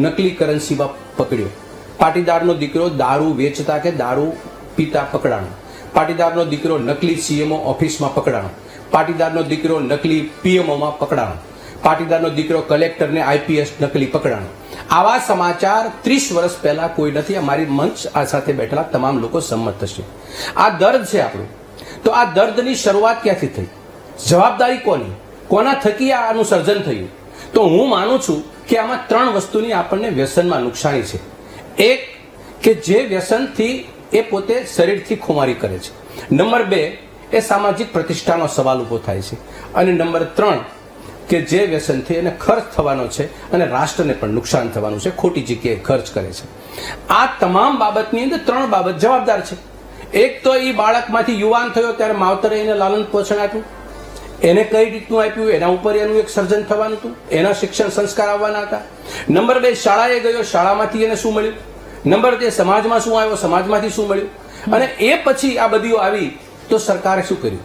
નકલી કરન્સીમાં પકડ્યો, પાટીદારનો દીકરો દારૂ વેચતા કે દારૂ પીતા પકડાણો, પાટીદારનો દીકરો નકલી સીએમઓ ઓફિસમાં પકડાણો, પાટીદારનો દીકરો નકલી પીએમઓમાં પકડાણો, પાટીદારનો દીકરો કલેક્ટરને આઈપીએસ નકલી પકડાણો. આવા સમાચાર 30 વર્ષ પહેલા કોઈ નથી. અમારી મંચ આ સાથે બેઠેલા તમામ લોકો સંમત થશે. આ દર્દ છે આપણું. તો આ દર્દની શરૂઆત ક્યાંથી થઈ? જવાબદારી કોની? કોના થકી આનું સર્જન થયું? તો હું માનું છું કે આમાં 3 વસ્તુની આપણને વ્યસનમાં નુકસાની છે. એક, કે જે વ્યસનથી એ પોતે શરીરથી ખુમારી કરે છે. નંબર 2, એ સામાજિક પ્રતિષ્ઠાનો સવાલ ઉભો થાય છે. અને નંબર 3, કે જે વ્યસનથી એને ખર્ચ થવાનો છે અને રાષ્ટ્રને પણ નુકસાન થવાનું છે, ખોટી જગ્યાએ ખર્ચ કરે છે. આ તમામ બાબતની અંદર 3 બાબત જવાબદાર છે. એક તો એ બાળકમાંથી યુવાન થયો ત્યારે માવતરે એને લાલન પોષણ આપ્યું, એને કઈ રીતનું આપ્યું, એના ઉપર એનું એક સર્જન થવાનું હતું, એના શિક્ષણ સંસ્કાર આવવાના હતા. નંબર 2, શાળાએ ગયો, શાળામાંથી એને શું મળ્યું. નંબર 3, સમાજમાં શું આવ્યો, સમાજમાંથી શું મળ્યું. અને એ પછી આ બધીઓ આવી તો સરકારે શું કર્યું?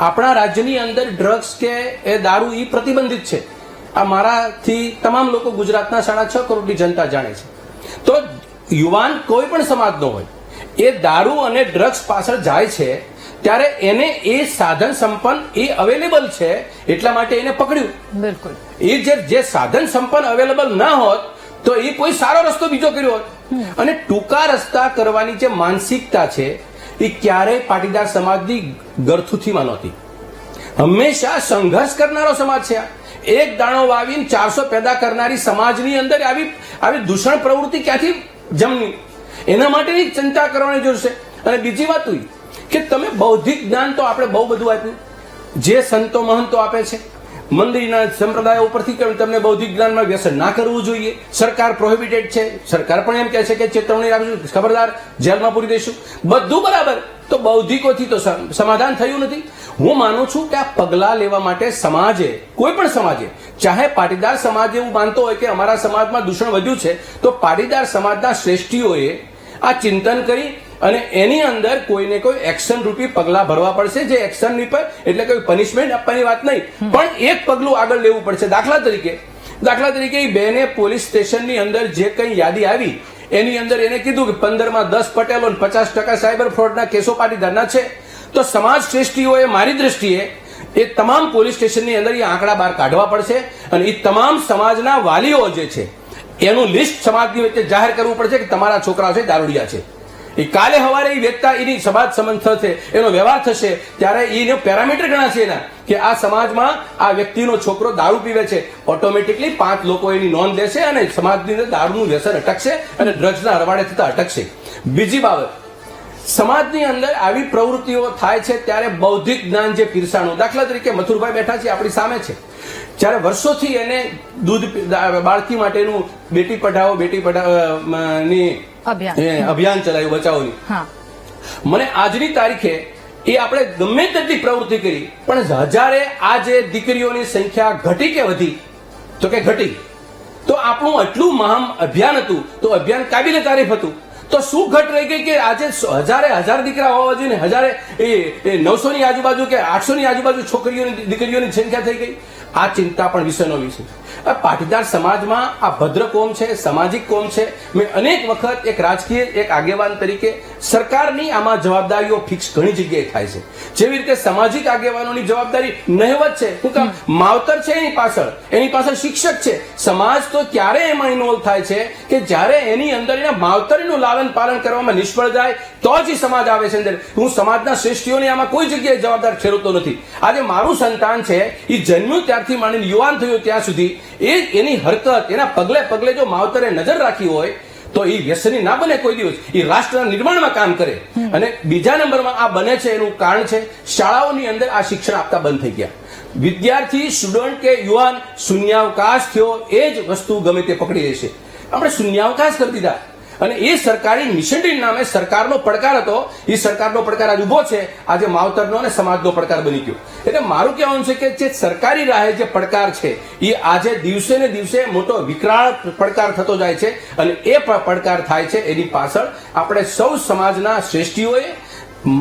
આપણા રાજ્યની અંદર ડ્રગ્સ કે એ દારૂ એ પ્રતિબંધિત છે. આ મારાથી તમામ લોકો ગુજરાતના 6.5 કરોડની જનતા જાણે છે. તો યુવાન કોઈ પણ સમાજનો હોય, એ દારૂ અને ડ્રગ્સ પાછળ જાય છે ત્યારે એને એ સાધન સંપન્ન એ અવેલેબલ છે એટલા માટે એને પકડ્યું. બિલકુલ. એ જે સાધન સંપન્ન અવેલેબલ ના હોત તો એ કોઈ સારો રસ્તો બીજો કર્યો હોત. અને ટૂંકા રસ્તા કરવાની જે માનસિકતા છે એ ક્યારેય પાટીદાર સમાજની ગરથુથીમાં નહોતી. હંમેશા સંઘર્ષ કરનારો સમાજ છે. એક દાણો વાવીને 400 પેદા કરનારી સમાજની અંદર આવી દૂષણ પ્રવૃત્તિ ક્યાંથી જન્મી? એના માટેની ચિંતા કરવાની જરૂર છે. અને બીજી વાત કે તમે બૌદ્ધિક જ્ઞાન તો આપણે બહુ બધું આપ્યું, જે સંતો મહંતો આપે છે, મંદિરના સંપ્રદાયો ઉપરથી કે તમને બૌદ્ધિક જ્ઞાનમાં વ્યસન ના કરવું જોઈએ, સરકાર પ્રોહિબિટેડ છે, સરકાર પણ એમ કહે છે કે ચેતવણી રાખશું, ખબરદાર જેલમાં પૂરી દઈશું, બધું બરાબર. તો બૌદ્ધિકોથી તો સમાધાન થયું નથી. હું માનું છું કે આ પગલા લેવા માટે સમાજે, કોઈ પણ સમાજે, ચાહે પાટીદાર સમાજ એવું માનતો હોય કે અમારા સમાજમાં દૂષણ વધ્યું છે, તો પાટીદાર સમાજના શ્રેષ્ઠીઓએ આ ચિંતન કરી અને એની અંદર કોઈને કોઈ એક્શન રૂપી પગલા ભરવા પડશે. જે એક્શન ની પર એટલે કોઈ પનિશમેન્ટ આપવાની વાત નહીં, પણ એક પગલું આગળ લેવું પડશે. દાખલા તરીકે એ બેને પોલીસ સ્ટેશનની અંદર જે કંઈ યાદી આવી એની અંદર એને કીધું કે 15માં 10 પટેલો અને 50% સાયબર ફ્રોડના કેસો પાટીદારના છે. તો સમાજ શ્રેષ્ઠીઓએ મારી દ્રષ્ટિએ એ તમામ પોલીસ સ્ટેશનની અંદર એ આંકડા બહાર કાઢવા પડશે અને એ તમામ સમાજના વાલીઓ જે છે એનું લિસ્ટ સમાજની વચ્ચે જાહેર કરવું પડશે કે તમારા છોકરા છે દારૂડિયા છે. એ કાલે સવારે એ વ્યક્તિ એની સમાજ સંબંધ થશે, એનો વ્યવહાર થશે ત્યારે એનો પેરામીટર ગણાશે એના કે આ સમાજમાં આ વ્યક્તિનો છોકરો દારૂ પીવે છે. ઓટોમેટિકલી 5 લોકો એની નોંધ લેશે અને સમાજની અંદર દારૂનું વ્યસન અટકશે અને ડ્રગ્સના હરવાડે થતા અટકશે. બીજી બાબત, સમાજની અંદર આવી પ્રવૃત્તિઓ થાય છે ત્યારે બૌદ્ધિક જ્ઞાન જે પીરસાણું, દાખલા તરીકે મથુરભાઈ બેઠા છે આપણી સામે છે, જ્યારે વર્ષોથી એને દૂધ બાળકી માટેનું બેટી પઢાઓ ની અભિયાન ચલાવ્યું બચાવોની. મને આજની તારીખે એ આપણે ગમે તેટલી પ્રવૃત્તિ કરી પણ હજારે આ જે દીકરીઓની સંખ્યા ઘટી કે વધી તો કે ઘટી. તો આપણું આટલું મહાન અભિયાન હતું તો અભિયાન કાબિલે તારીફ હતું. તો શું ઘટ રહી ગઈ કે આજે હજાર દીકરા હોવા જોઈએ ને હજારે 900 ની આજુબાજુ કે 800 ની આજુબાજુ દીકરીઓની સંખ્યા થઈ ગઈ. આ ચિંતા પણ વિષયનો વિષય. પાટીદાર સમાજમાં આ ભદ્ર કોમ છે, સામાજિક કોમ છે. મેં અનેક વખત એક રાજકીય એક આગેવાન તરીકે સરકારની આમાં જવાબદારીઓ ફિક્સ ઘણી જગ્યાએ થાય છે. જેવી રીતે સામાજિક આગેવાનોની જવાબદારી નહિવત છે. શું કામ? માવતર છે એની પાછળ શિક્ષક છે. સમાજ તો ક્યારે એમાં ઇન્વોલ્વ થાય છે કે જ્યારે એની અંદર એના માવતરનું લાલન પાલન કરવામાં નિષ્ફળ જાય તો જ એ સમાજ આવે છે અંદર. હું સમાજના શ્રેષ્ઠીઓને આમાં કોઈ જગ્યાએ જવાબદાર ઠેરવતો નથી. આજે મારું સંતાન છે એ જન્મ્યું ત્યારથી માંડીને યુવાન થયું ત્યાં સુધી એની હરકત એના પગલે પગલે જો માવતરે નજર રાખી હોય તો એ વ્યસની ના બને કોઈ દિવસ. એ રાષ્ટ્રના નિર્માણમાં કામ કરે. અને બીજા નંબરમાં આ બને છે એનું કારણ છે શાળાઓની અંદર આ શિક્ષણ આપતા બંધ થઈ ગયા. વિદ્યાર્થી સ્ટુડન્ટ કે યુવાન શૂન્યાવકાશ થયો એ જ વસ્તુ ગમે તે પકડી લેશે. આપણે શૂન્યાવકાશ કરી દીધા અને એ સરકારી મિશનરી નામે સરકારનો પડકાર હતો. એ સરકારનો પડકાર આજ ઉભો છે. આજે માવતરનો અને સમાજનો પડકાર બની ગયો. એટલે મારું કહેવાનું છે કે જે સરકારી રાહે જે પડકાર છે એ આજે દિવસે ને દિવસે મોટો વિકરાળ પડકાર થતો જાય છે. અને એ પડકાર થાય છે એની પાછળ આપણે સૌ સમાજના શ્રેષ્ઠીઓએ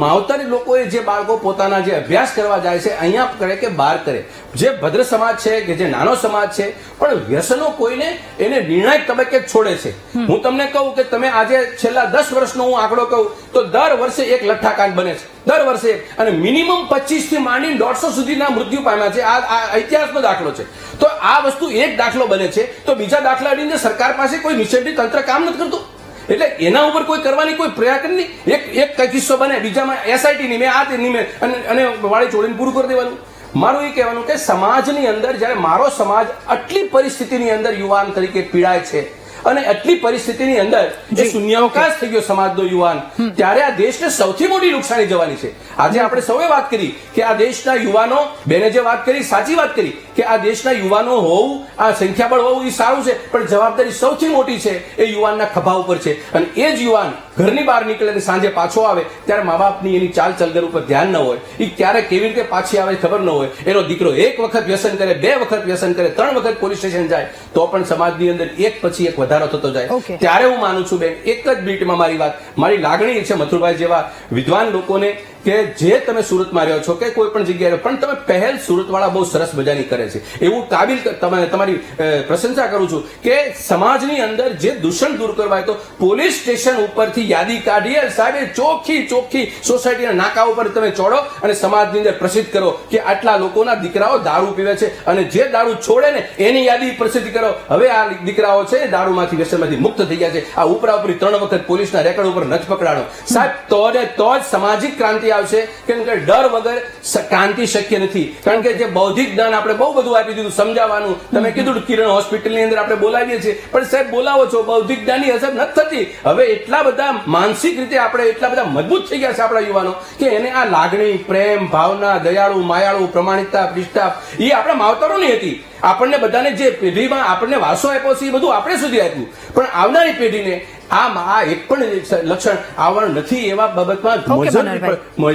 માવતર લોકોએ જે બાળકો પોતાના જે અભ્યાસ કરવા જાય છે અહીંયા કરે કે બહાર કરે. જે ભદ્ર સમાજ છે કે જે નાનો સમાજ છે પણ વ્યસનો કોઈને એને નિર્ણાયક તબક્કે છોડે છે. હું તમને કહું કે તમે આજે છેલ્લા 10 વર્ષનો હું આંકડો કહું તો દર વર્ષે એક લઠ્ઠાકાંડ બને છે. દર વર્ષે. અને મિનિમમ 25 થી માંડીને 150 સુધીના મૃત્યુ પામ્યા છે. આ ઇતિહાસનો દાખલો છે. તો આ વસ્તુ એક દાખલો બને છે તો બીજા દાખલા અડીને સરકાર પાસે કોઈ મિશનરી તંત્ર કામ નથી કરતું. એટલે એના ઉપર કોઈ કરવાની કોઈ પ્રયાસ નહીં. એક કિસ્સો બને બીજામાં એસઆઈટી ની મેં આ તેની મેં અને વાળી છોડીને પૂરું કરી દેવાનું. મારું એ કહેવાનું કે સમાજની અંદર જ્યારે મારો સમાજ આટલી પરિસ્થિતિની અંદર યુવાન તરીકે પીડાય છે અને આટલી પરિસ્થિતિની અંદર એ શૂન્યાવકાશ થઈ ગયો સમાજનો યુવાન ત્યારે આ દેશને સૌથી મોટી નુકસાની જવાની છે. આજે આપણે સૌએ વાત કરી કે આ દેશના યુવાનો બેને જે વાત કરી સાચી વાત કરી કે આ દેશના યુવાનો હોવું આ સંખ્યાબળ હોવું એ સારું છે પણ જવાબદારી સૌથી મોટી છે એ યુવાનના ખભા ઉપર છે. અને એ જ યુવાન ઘરની બહાર નીકળે અને સાંજે પાછો આવે ત્યારે મા બાપની એની ચાલ ચલગર ઉપર ધ્યાન ન હોય. એ ક્યારે કેવી રીતે પાછી આવે ખબર ન હોય. એનો દીકરો એક વખત વ્યસન કરે, 2 વખત વ્યસન કરે, 3 વખત પોલીસ સ્ટેશન જાય તો પણ સમાજની અંદર એક પછી એક વધારો થતો જાય. ત્યારે હું માનું છું બેન એક જ મિનિટમાં મારી લાગણી છે મથુરભાઈ જેવા વિદ્વાન લોકોને કે જે તમે સુરતમાં રહ્યો છો કે કોઈ પણ જગ્યાએ પણ તમે પહેલ સુરતવાળા બહુ સરસ મજાની કરે છે. એવું કાબિલ તમારી પ્રશંસા કરું છું કે સમાજની અંદર જે દૂષણ દૂર કરવા તો પોલીસ સ્ટેશન ઉપરથી યાદી કાઢીએ સાહેબ ચોખ્ખી સોસાયટીના નાકા ઉપર તમે ચોડો અને સમાજની અંદર પ્રસિદ્ધ કરો કે આટલા લોકોના દીકરાઓ દારૂ પીવે છે અને જે દારૂ છોડે ને એની યાદી પ્રસિદ્ધ કરો. હવે આ દીકરાઓ છે દારૂમાંથી વ્યસનમાંથી મુક્ત થઈ ગયા છે. આ ઉપરી 3 વખત પોલીસના રેકર્ડ ઉપર નથી પકડાણો સાહેબ તો જ સામાજિક ક્રાંતિ આવશે. કેમ કે ડર વગર ક્રાંતિ શક્ય નથી. કારણ કે જે બૌદ્ધિક જ્ઞાન આપણે બહુ બધું આપી દીધું સમજાવવાનું. તમે કીધું કિરણ હોસ્પિટલની અંદર આપણે બોલાવીએ છીએ પણ સાહેબ બોલાવો છો બૌદ્ધિક જ્ઞાનની અસર નથી થતી. હવે એટલા બધા માનસિક રીતે આપણે એટલા બધા મજબૂત થઈ ગયા છે આપણા યુવાનો કે એને આ લાગણી, પ્રેમ, ભાવના, દયાળુ, માયાળુ, પ્રમાણિકતા, નિષ્ઠા એ આપણા માવતરોની હતી. આપણને બધાને જે પેઢીમાં આપણને વારસો આપ્યો છે એ બધું આપણે સુધી આપ્યું પણ આવનારી પેઢીને આ એક પણ લક્ષણ આવવાનું નથી. એવા બાબતમાં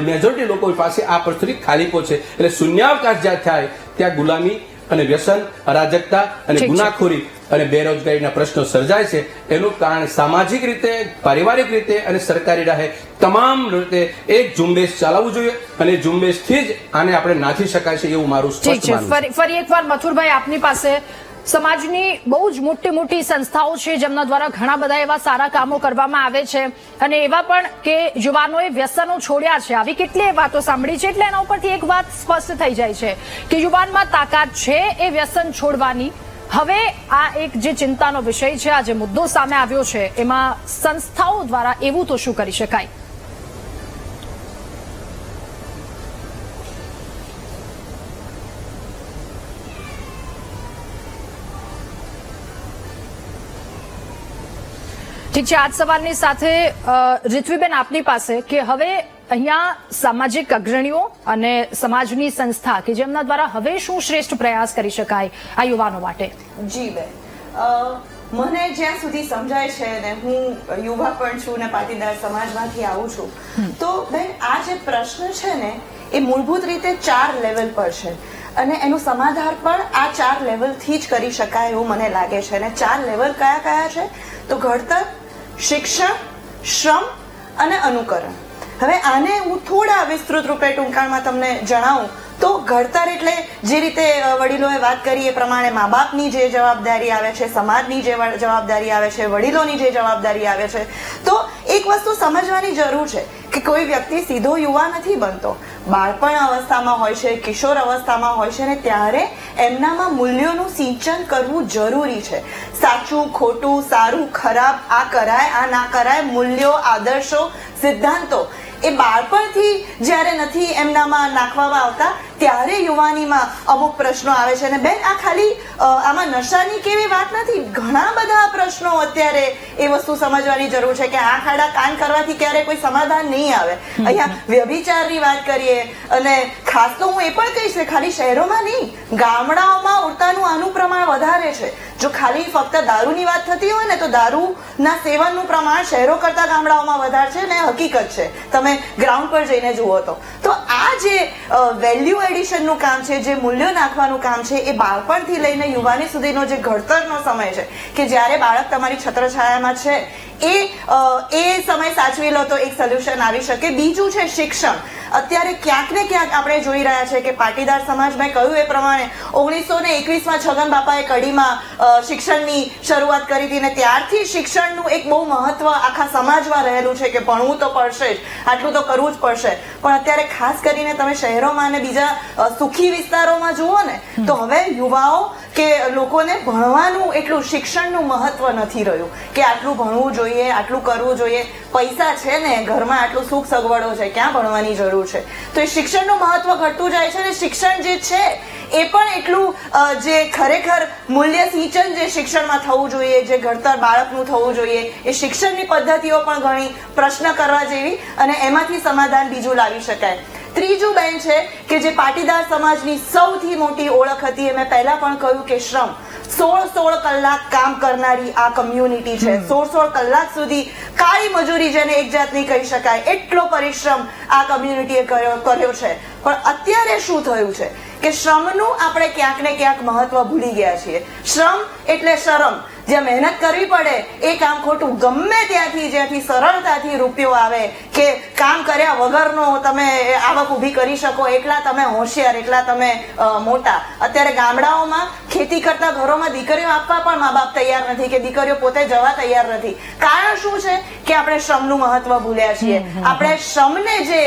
મેજોરિટી લોકો પાસે આ પરિસ્થિતિ ખાલીપો છે. એટલે શૂન્યાવકાશ જ્યાં થાય ત્યાં ગુલામી અને વ્યસન, અરાજકતા અને ગુનાખોરી અને બેરોજગારીના પ્રશ્નો સર્જાય છે. એનું કારણ સામાજિક રીતે, પારિવારિક રીતે અને સરકારી રાહે તમામ રીતે એક ઝુંબેશ ચલાવવું જોઈએ અને ઝુંબેશથી જ આને આપણે નાથી શકાય છે એવું મારું સ્પષ્ટ માનવું છે. ફરી એકવાર મથુરભાઈ આપની પાસે સમાજની બહુ જ મોટી સંસ્થાઓ છે જેમના દ્વારા ઘણા બધા એવા સારા કામો કરવામાં આવે છે અને એવા પણ કે યુવાનોએ વ્યસનો છોડ્યા છે. આવી કેટલીય વાતો સાંભળી છે એટલે એના ઉપરથી એક વાત સ્પષ્ટ થઈ જાય છે કે યુવાનમાં તાકાત છે એ વ્યસન છોડવાની. હવે આ એક જે ચિંતાનો વિષય છે, આ જે મુદ્દો સામે આવ્યો છે એમાં સંસ્થાઓ દ્વારા એવું તો શું કરી શકાય? ઠીક છે, આજ સવાલની સાથે ઋત્વીબેન આપની પાસે કે હવે અહીંયા સામાજિક અગ્રણીઓ અને સમાજની સંસ્થા કે જેમના દ્વારા હવે શું શ્રેષ્ઠ પ્રયાસ કરી શકાય આ યુવાનો માટે? જી બેન, મને જ્યાં સુધી સમજાય છે ને હું યુવા પણ છું ને પાટીદાર સમાજમાંથી આવું છું તો બેન આ જે પ્રશ્ન છે ને એ મૂળભૂત રીતે 4 લેવલ પર છે અને એનું સમાધાન પણ આ 4 લેવલથી જ કરી શકાય એવું મને લાગે છે અને 4 લેવલ કયા કયા છે તો ઘડતર, શિક્ષણ, શ્રમ અને અનુકરણ. હવે આને હું થોડા વિસ્તૃત રૂપે ટૂંકાણમાં તમને જણાવું તો ઘડતર એટલે જે રીતે વડીલોએ વાત કરી એ પ્રમાણે મા બાપની જે જવાબદારી આવે છે, સમાજની જે જવાબદારી આવે છે, વડીલોની જે જવાબદારી આવે છે, તો એક વસ્તુ સમજવાની જરૂર છે કે કોઈ વ્યક્તિ સીધો યુવા નથી બનતો. બાળપણ અવસ્થામાં હોય છે, કિશોર અવસ્થામાં હોય છે ને ત્યારે એમનામાં મૂલ્યોનું સિંચન કરવું જરૂરી છે. સાચું, ખોટું, સારું, ખરાબ, આ કરાય, આ ના કરાય, મૂલ્યો, આદર્શો, સિદ્ધાંતો એ બાળપણથી જ્યારે નથી એમનામાં નાખવામાં આવતા ત્યારે યુવાનીમાં અમુક પ્રશ્નો આવે છે. અને બેન આ ખાલી આમાં નશાની કેવી વાત નથી, ઘણા બધા પ્રશ્નો અત્યારે એ વસ્તુ સમજવાની જરૂર છે કે આ ખાડા કાન કરવાથી ક્યારે કોઈ સમાધાન નહીં આવે. અહીંયા વ્યભિચારની વાત કરીએ અને ખાસ તો હું એ પણ કહીશ કે ખાલી શહેરોમાં નહીં, ગામડાઓમાં ઉડતાનું આનું પ્રમાણ વધારે છે. જો ખાલી ફક્ત દારૂની વાત થતી હોય ને તો દારૂના સેવનનું પ્રમાણ શહેરો કરતા ગામડાઓમાં વધારે છે ને હકીકત છે, તમે ગ્રાઉન્ડ પર જઈને જુઓ તો આ જે વેલ્યુ એડિશનનું કામ છે, જે મૂલ્યો નાખવાનું કામ છે, એ બાળપણથી લઈને યુવાની સુધીનો જે ઘડતરનો સમય છે કે જ્યારે બાળક તમારી છત્રછાયામાં છે એ સમય સાચવી લો તો એક સોલ્યુશન આવી શકે. બીજું છે શિક્ષણ. અત્યારે ક્યાંક ને ક્યાંક આપણે જોઈ રહ્યા છે કે પાટીદાર સમાજ, મેં કહ્યું એ પ્રમાણે 1921માં છગન બાપાએ કડીમાં શિક્ષણની શરૂઆત કરી હતી ને ત્યારથી શિક્ષણનું એક બહુ મહત્વ આખા સમાજમાં રહેલું છે કે ભણવું તો પડશે જ, આટલું તો કરવું જ પડશે. પણ અત્યારે ખાસ કરીને તમે શહેરોમાં અને બીજા સુખી વિસ્તારોમાં જુઓ ને તો હવે યુવાઓ કે લોકોને ભણવાનું એટલું શિક્ષણનું મહત્વ નથી રહ્યું કે આટલું ભણવું જોઈએ, આટલું કરવું જોઈએ. પૈસા છે ને ઘરમાં, આટલું સુખ સગવડો છે, ક્યાં ભણવાની જરૂર છે? તો એ શિક્ષણનું મહત્વ ઘટતું જાય છે અને શિક્ષણ જે છે એ પણ એટલું જે ખરેખર મૂલ્ય સિંચન જે શિક્ષણમાં થવું જોઈએ, જે ઘડતર બાળકનું થવું જોઈએ, એ શિક્ષણની પદ્ધતિઓ પણ ઘણી પ્રશ્ન કરવા જેવી અને એમાંથી સમાધાન બીજું લાવી શકાય. ત્રીજું બેન છે કે જે પાટીદાર સમાજની સૌથી મોટી ઓળખ હતી એ મેં પહેલા પણ કહ્યું કે શ્રમ. 16 કલાક કામ કરનારી આ કમ્યુનિટી છે. 16 કલાક સુધી કાળી મજૂરી જેને એક જાતની કહી શકાય એટલો પરિશ્રમ આ કમ્યુનિટીએ કર્યો છે. પણ અત્યારે શું થયું છે કે શ્રમનું આપણે ક્યાંક ને ક્યાંક મહત્વ ભૂલી ગયા છીએ. શ્રમ એટલે શરમ. જ્યાં મહેનત કરવી પડે એ કામ ખોટું. ગમે ત્યાંથી જ્યાંથી સરળતાથી રૂપિયો આવે કે કામ કર્યા વગરનો તમે આવક ઊભી કરી શકો એટલા તમે હોશિયાર, એટલા તમે મોટા. અત્યારે ગામડાઓમાં ખેતી કરતા ઘરોમાં દીકરીઓ આપવા પણ મા બાપ તૈયાર નથી કે દીકરીઓ પોતે જવા તૈયાર નથી. કારણ શું છે કે આપણે શ્રમનું મહત્વ ભૂલ્યા છીએ. આપણે શ્રમને જે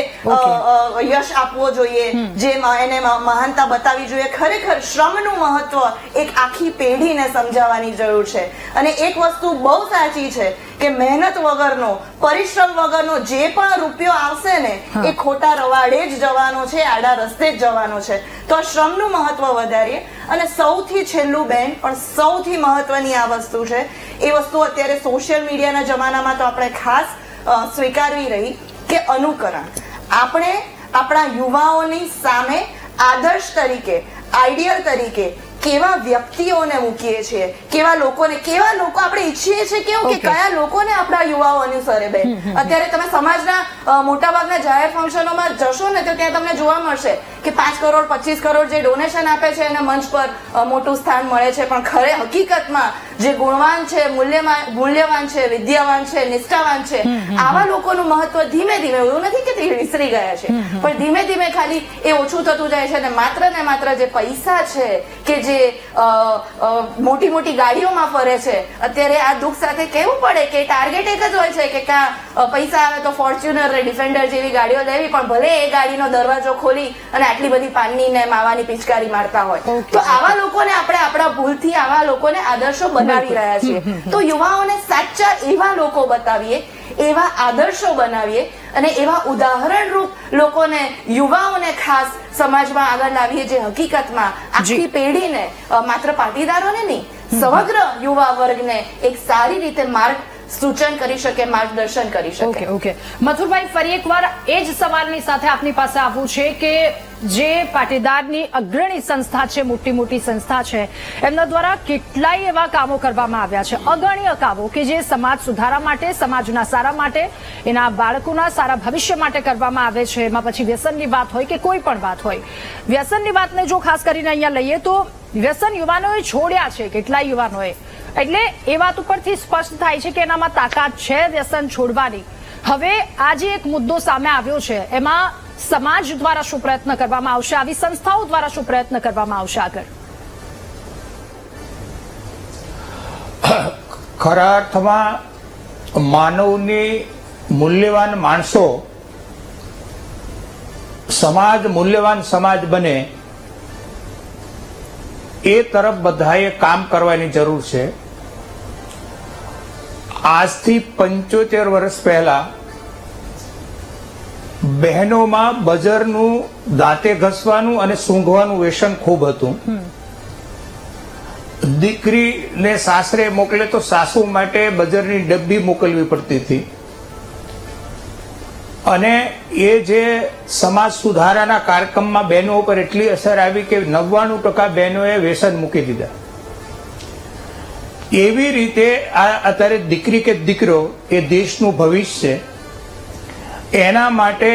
યશ આપવો જોઈએ, જે એને મહાનતા બતાવવી જોઈએ, ખરેખર શ્રમનું મહત્વ એક આખી પેઢીને સમજાવવાની જરૂર છે. અને એક વસ્તુ બહુ સાચી છે કે મહેનત વગરનો, પરિશ્રમ વગરનો જે પણ રૂપિયો આવશે ને એ ખોટા રવાડે જ જવાનો છે, આડા રસ્તે જ જવાનો છે. તો શ્રમનું મહત્વ વધારીએ. અને સૌથી છેલ્લું બેન, પણ સૌથી મહત્વની આ વસ્તુ છે, એ વસ્તુ અત્યારે સોશિયલ મીડિયાના જમાનામાં તો આપણે ખાસ સ્વીકારવી રહી કે અનુકરણ. આપણે આપણા યુવાઓની સામે આદર્શ તરીકે, આઈડિયલ તરીકે કેવા વ્યક્તિઓને મૂકીએ છીએ, કેવા લોકો આપણે ઈચ્છીએ છીએ કેવું કે કયા લોકોને આપણા યુવાઓ અનુસરે. બેન અત્યારે તમે સમાજના મોટાભાગના જાહેર ફંક્શનોમાં જશો ને તો ત્યાં તમને જોવા મળશે કે 5 કરોડ 25 કરોડ જે ડોનેશન આપે છે એને મંચ પર મોટું સ્થાન મળે છે. પણ હકીકતમાં જે ગુણવાન છે, મૂલ્યવાન છે, વિદ્યાવાન છે, નિષ્ઠાવાન છે, આવા લોકોનું મહત્વ ધીમે ધીમે, એવું નથી કે તે વિસરી ગયા છે, પણ ધીમે ધીમે ખાલી એ ઓછું થતું જાય છે. અને માત્ર ને માત્ર જે પૈસા છે કે જે મોટી મોટી ગાડીઓમાં ફરે છે, અત્યારે આ દુઃખ સાથે કહેવું પડે કે ટાર્ગેટ એક જ હોય છે કે ક્યાં પૈસા આવે તો ફોર્ચ્યુનર, ડિફેન્ડર જેવી ગાડીઓ લેવી, પણ ભલે એ ગાડીનો દરવાજો ખોલી અને આટલી બધી પાનની ને માવાની પિચકારી મારતા હોય. તો આવા લોકોને આપણે આપણા ભૂલથી આવા લોકોને આદર્શો બનાવી રહ્યા છીએ. તો યુવાઓને સાચા એવા લોકો બતાવીએ, એવા આદર્શો બનાવીએ અને એવા ઉદાહરણરૂપ લોકોને, યુવાઓને ખાસ સમાજમાં આગળ લાવીએ જે હકીકતમાં આખી પેઢીને, માત્ર પાટીદારોને નહીં, સમગ્ર યુવા વર્ગને એક સારી રીતે માર્ગ સૂચન કરી શકે, માર્ગદર્શન કરી શકે. ઓકે ઓકે મથુરભાઈ, ફરી એકવાર એ જ સવાલની સાથે આપની પાસે આવવું છે કે જે પાટીદારની અગ્રણી સંસ્થા છે, મોટી મોટી સંસ્થા છે, એમના દ્વારા કેટલાય એવા કામો કરવામાં આવ્યા છે, અગણ્ય કામો કે જે સમાજ સુધારા માટે, સમાજના સારા માટે, એના બાળકોના સારા ભવિષ્ય માટે કરવામાં આવે છે. એમાં પછી વ્યસનની વાત હોય કે કોઈ પણ વાત હોય, વ્યસનની વાતને જો ખાસ કરીને અહીંયા લઈએ તો વ્યસન યુવાનોએ છોડ્યા છે, કેટલાય યુવાનોએ. એટલે એ વાત ઉપરથી સ્પષ્ટ થાય છે કે એનામાં તાકાત છે વ્યસન છોડવાની. હવે આજે એક મુદ્દો સામે આવ્યો છે, એમાં સમાજ દ્વારા શું પ્રયત્ન કરવામાં આવશે, આવી સંસ્થાઓ દ્વારા શું પ્રયત્ન કરવામાં આવશે આગળ? ખરા અર્થમાં માનવની મૂલ્યવાન માણસો, સમાજ મૂલ્યવાન સમાજ બને એ તરફ બધાએ કામ કરવાની જરૂર છે. આજથી 75 વર્ષ પહેલા બહેનોમાં બજરનું દાંતે ઘસવાનું અને સૂંઘવાનું વ્યસન ખૂબ હતું. દીકરીને સાસરે મોકલે તો સાસુ માટે બજરની ડબ્બી મોકલવી પડતી હતી. અને એ જે સમાજ સુધારાના કાર્યક્રમમાં બહેનો ઉપર એટલી અસર આવી કે 99% બહેનોએ વ્યસન મૂકી દીધા. એવી રીતે આ અત્યારે દીકરી કે દીકરો એ દેશનું ભવિષ્ય છે. એના માટે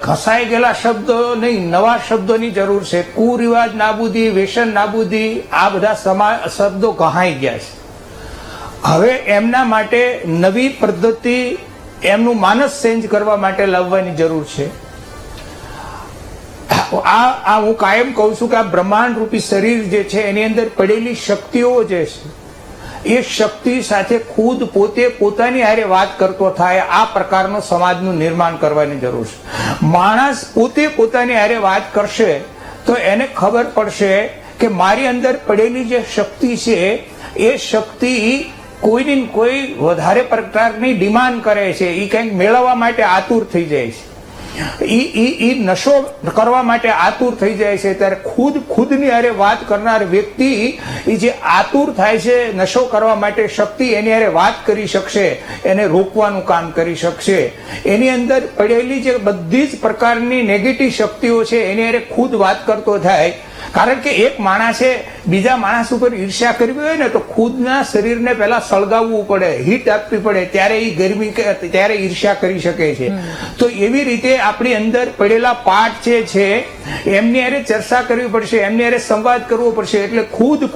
ઘસાઈ ગયેલા શબ્દો નહીં, નવા શબ્દોની જરૂર છે. કુરિવાજ નાબૂદી, વ્યસન નાબૂદી, આ બધા શબ્દો ગહાઈ ગયા છે. હવે એમના માટે નવી પદ્ધતિ, એમનું માનસ ચેન્જ કરવા માટે લાવવાની જરૂર છે. આ હું કાયમ કહું છું કે આ બ્રહ્માંડ રૂપી શરીર જે છે એની અંદર પડેલી શક્તિઓ જે છે એ શક્તિ સાથે ખુદ પોતે પોતાની હારે વાત કરતો થાય, આ પ્રકારનો સમાજનું નિર્માણ કરવાની જરૂર છે. માણસ પોતે પોતાની હારે વાત કરશે તો એને ખબર પડશે કે મારી અંદર પડેલી જે શક્તિ છે એ શક્તિ કોઈની કોઈ વધારે પ્રકારની ડિમાન્ડ કરે છે, એ કંઈક મેળવવા માટે આતુર થઈ જાય છે, એ નશો કરવા માટે આતુર થઈ જાય છે. ત્યારે ખુદની હારે વાત કરનાર વ્યક્તિ એ જે આતુર થાય છે નશો કરવા માટે, શક્તિ એની હારે વાત કરી શકશે, એને રોકવાનું કામ કરી શકશે. એની અંદર પડેલી જે બધી જ પ્રકારની નેગેટિવ શક્તિઓ છે એની હારે ખુદ વાત કરતો થાય. કારણ કે એક માણસે બીજા માણસ ઉપર ઈર્ષ્યા કરવી હોય ને તો ખુદના શરીરને પહેલા સળગાવવું પડે, હીટ આપવી પડે, ત્યારે એ ગરમી, ત્યારે ઈર્ષ્યા કરી શકે છે. તો એવી રીતે આપણી અંદર પડેલા પાઠ છે એમની હારે ચર્ચા કરવી પડશે, એમની હારે સંવાદ કરવો પડશે. એટલે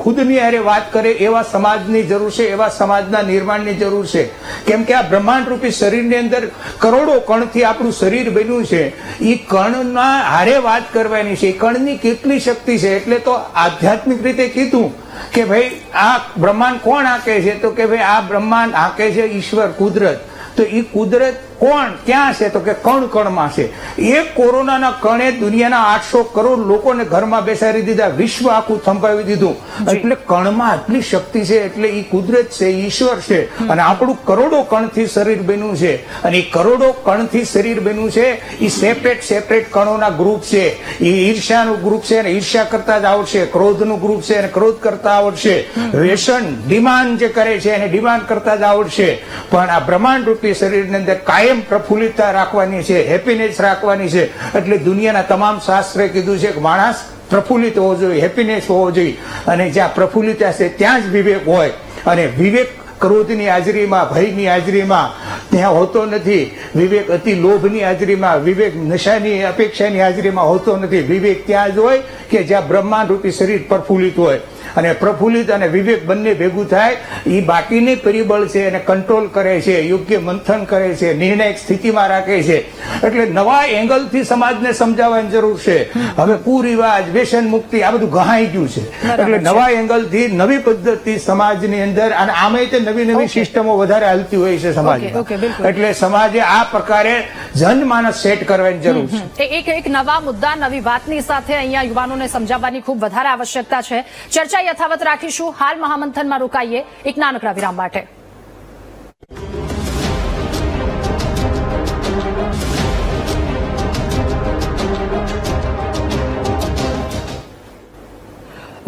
ખુદની હારે વાત કરે એવા સમાજની જરૂર છે, એવા સમાજના નિર્માણની જરૂર છે. કેમ કે આ બ્રહ્માંડ રૂપી શરીરની અંદર કરોડો કણથી આપણું શરીર બન્યું છે. એ કણના હારે વાત કરવાની છે. કણની કેટલી શક્તિ છે, એટલે તો આધ્યાત્મિક રીતે કીધું કે ભાઈ આ બ્રહ્માંડ કોણ આંકે છે, તો કે ભાઈ આ બ્રહ્માંડ આંકે છે ઈશ્વર, કુદરત. તો એ કુદરત કોણ ક્યાં છે, તો કે કણ કણમાં છે. એક કોરોનાના કણે દુનિયાના 800 કરોડ લોકોને ઘરમાં બેસાડી દીધા, વિશ્વ આખું થંભાવી દીધું. એટલે કણમાં આટલી શક્તિ છે, એટલે એ કુદરત છે, ઈશ્વર છે. અને આપણું કરોડો કણથી શરીર બન્યું છે, અને એ કરોડો કણથી શરીર બન્યું છે. એ સેપરેટ કણોના ગ્રુપ છે. એ ઈર્ષ્યાનું ગ્રુપ છે અને ઈર્ષ્યા કરતા જ આવડશે, ક્રોધનું ગ્રુપ છે અને ક્રોધ કરતા આવડશે, વ્યસન ડિમાન્ડ જે કરે છે એને ડિમાન્ડ કરતા જ આવડશે. પણ આ બ્રહ્માંડ રૂપી શરીરની અંદર કાયમ પ્રફુલ્લિતતા રાખવાની છે, હેપીનેસ રાખવાની છે. એટલે દુનિયાના તમામ શાસ્ત્રે કીધું છે કે માણસ પ્રફુલ્લિત હોવો જોઈએ, હેપીનેસ હોવો જોઈએ. અને જ્યાં પ્રફુલ્લિતતા છે ત્યાં જ વિવેક હોય. અને વિવેક ક્રોધની હાજરીમાં, ભયની હાજરીમાં ત્યાં હોતો નથી. વિવેક અતિ લોભની હાજરીમાં, વિવેક નશાની અપેક્ષાની હાજરીમાં હોતો નથી. વિવેક ત્યાં જ હોય કે જ્યાં બ્રહ્માંડ રૂપી શરીર પ્રફુલ્લિત હોય. અને પ્રફુલ્લિત અને વિવેક બંને ભેગું થાય, એ બાકીની પરિબળ છે એને કંટ્રોલ કરે છે, યોગ્ય મંથન કરે છે, નિર્ણાયક સ્થિતિમાં રાખે છે. એટલે નવા એંગલથી સમાજને સમજાવવાની જરૂર છે. હવે કુરિવાજ, વ્યસન મુક્તિ આ બધું ગહાઈ ગયું છે. એટલે નવા એંગલથી નવી પદ્ધતિ સમાજની અંદર, અને આમે તે નવી સિસ્ટમો વધારે હાલતી હોય છે સમાજમાં. એટલે સમાજે આ પ્રકારે જનમાનસ સેટ કરવાની જરૂર છે. એક નવા મુદ્દા, નવી વાતની સાથે અહીંયા યુવાનોને સમજાવવાની ખૂબ વધારે આવશ્યકતા છે. ચર્ચા યથાવત રાખીશું. હાલ મહામંથનમાં રોકાઈએ એક નાનકડા વિરામ માટે.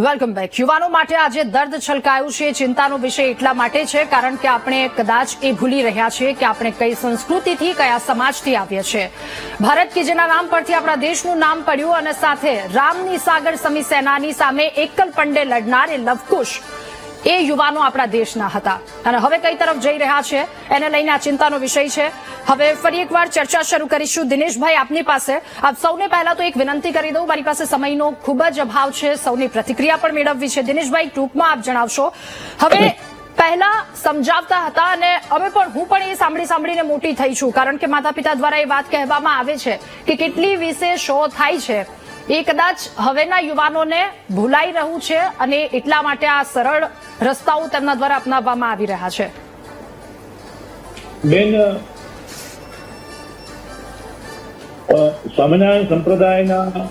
Welcome back. યુવાનો માટે આજે દર્દ છલકાયું છે. ચિંતાનો વિષય એટલા માટે છે કારણ કે આપણે કદાચ એ ભૂલી રહ્યા છીએ કે આપણે કઈ સંસ્કૃતિથી, કયા સમાજથી આવીએ છીએ. ભારત કે જેના નામ પરથી આપણા દેશનું નામ પડ્યું અને સાથે રામની સાગર સમી સેનાની સામે એકલ પંડે લડનાર એ લવકુશ એ યુવાનો આપણા દેશના હતા અને હવે કઈ તરફ જઈ રહ્યા છે એને લઈને આ ચિંતાનો વિષય છે. હવે ફરી એકવાર ચર્ચા શરૂ કરીશું. દિનેશભાઈ, આપની પાસે આપ સૌને પહેલા તો એક વિનંતી કરી દઉં, મારી પાસે સમયનો ખૂબ જ અભાવ છે, સૌની પ્રતિક્રિયા પણ મેળવવી છે. દિનેશભાઈ, ટૂંકમાં આપ જણાવશો. હવે પહેલા સમજાવતા હતા અને હું પણ એ સાંભળીને મોટી થઈ છું કારણ કે માતા પિતા દ્વારા એ વાત કહેવામાં આવે છે કે કેટલી વિશે શો થાય છે એ કદાચ હવેના યુવાનોને ભૂલાઈ રહ્યું છે અને એટલા માટે આ સરળ રસ્તાઓ તેમના દ્વારા અપનાવવામાં આવી રહ્યા છે. બેન, સ્વામિનારાયણ સંપ્રદાયના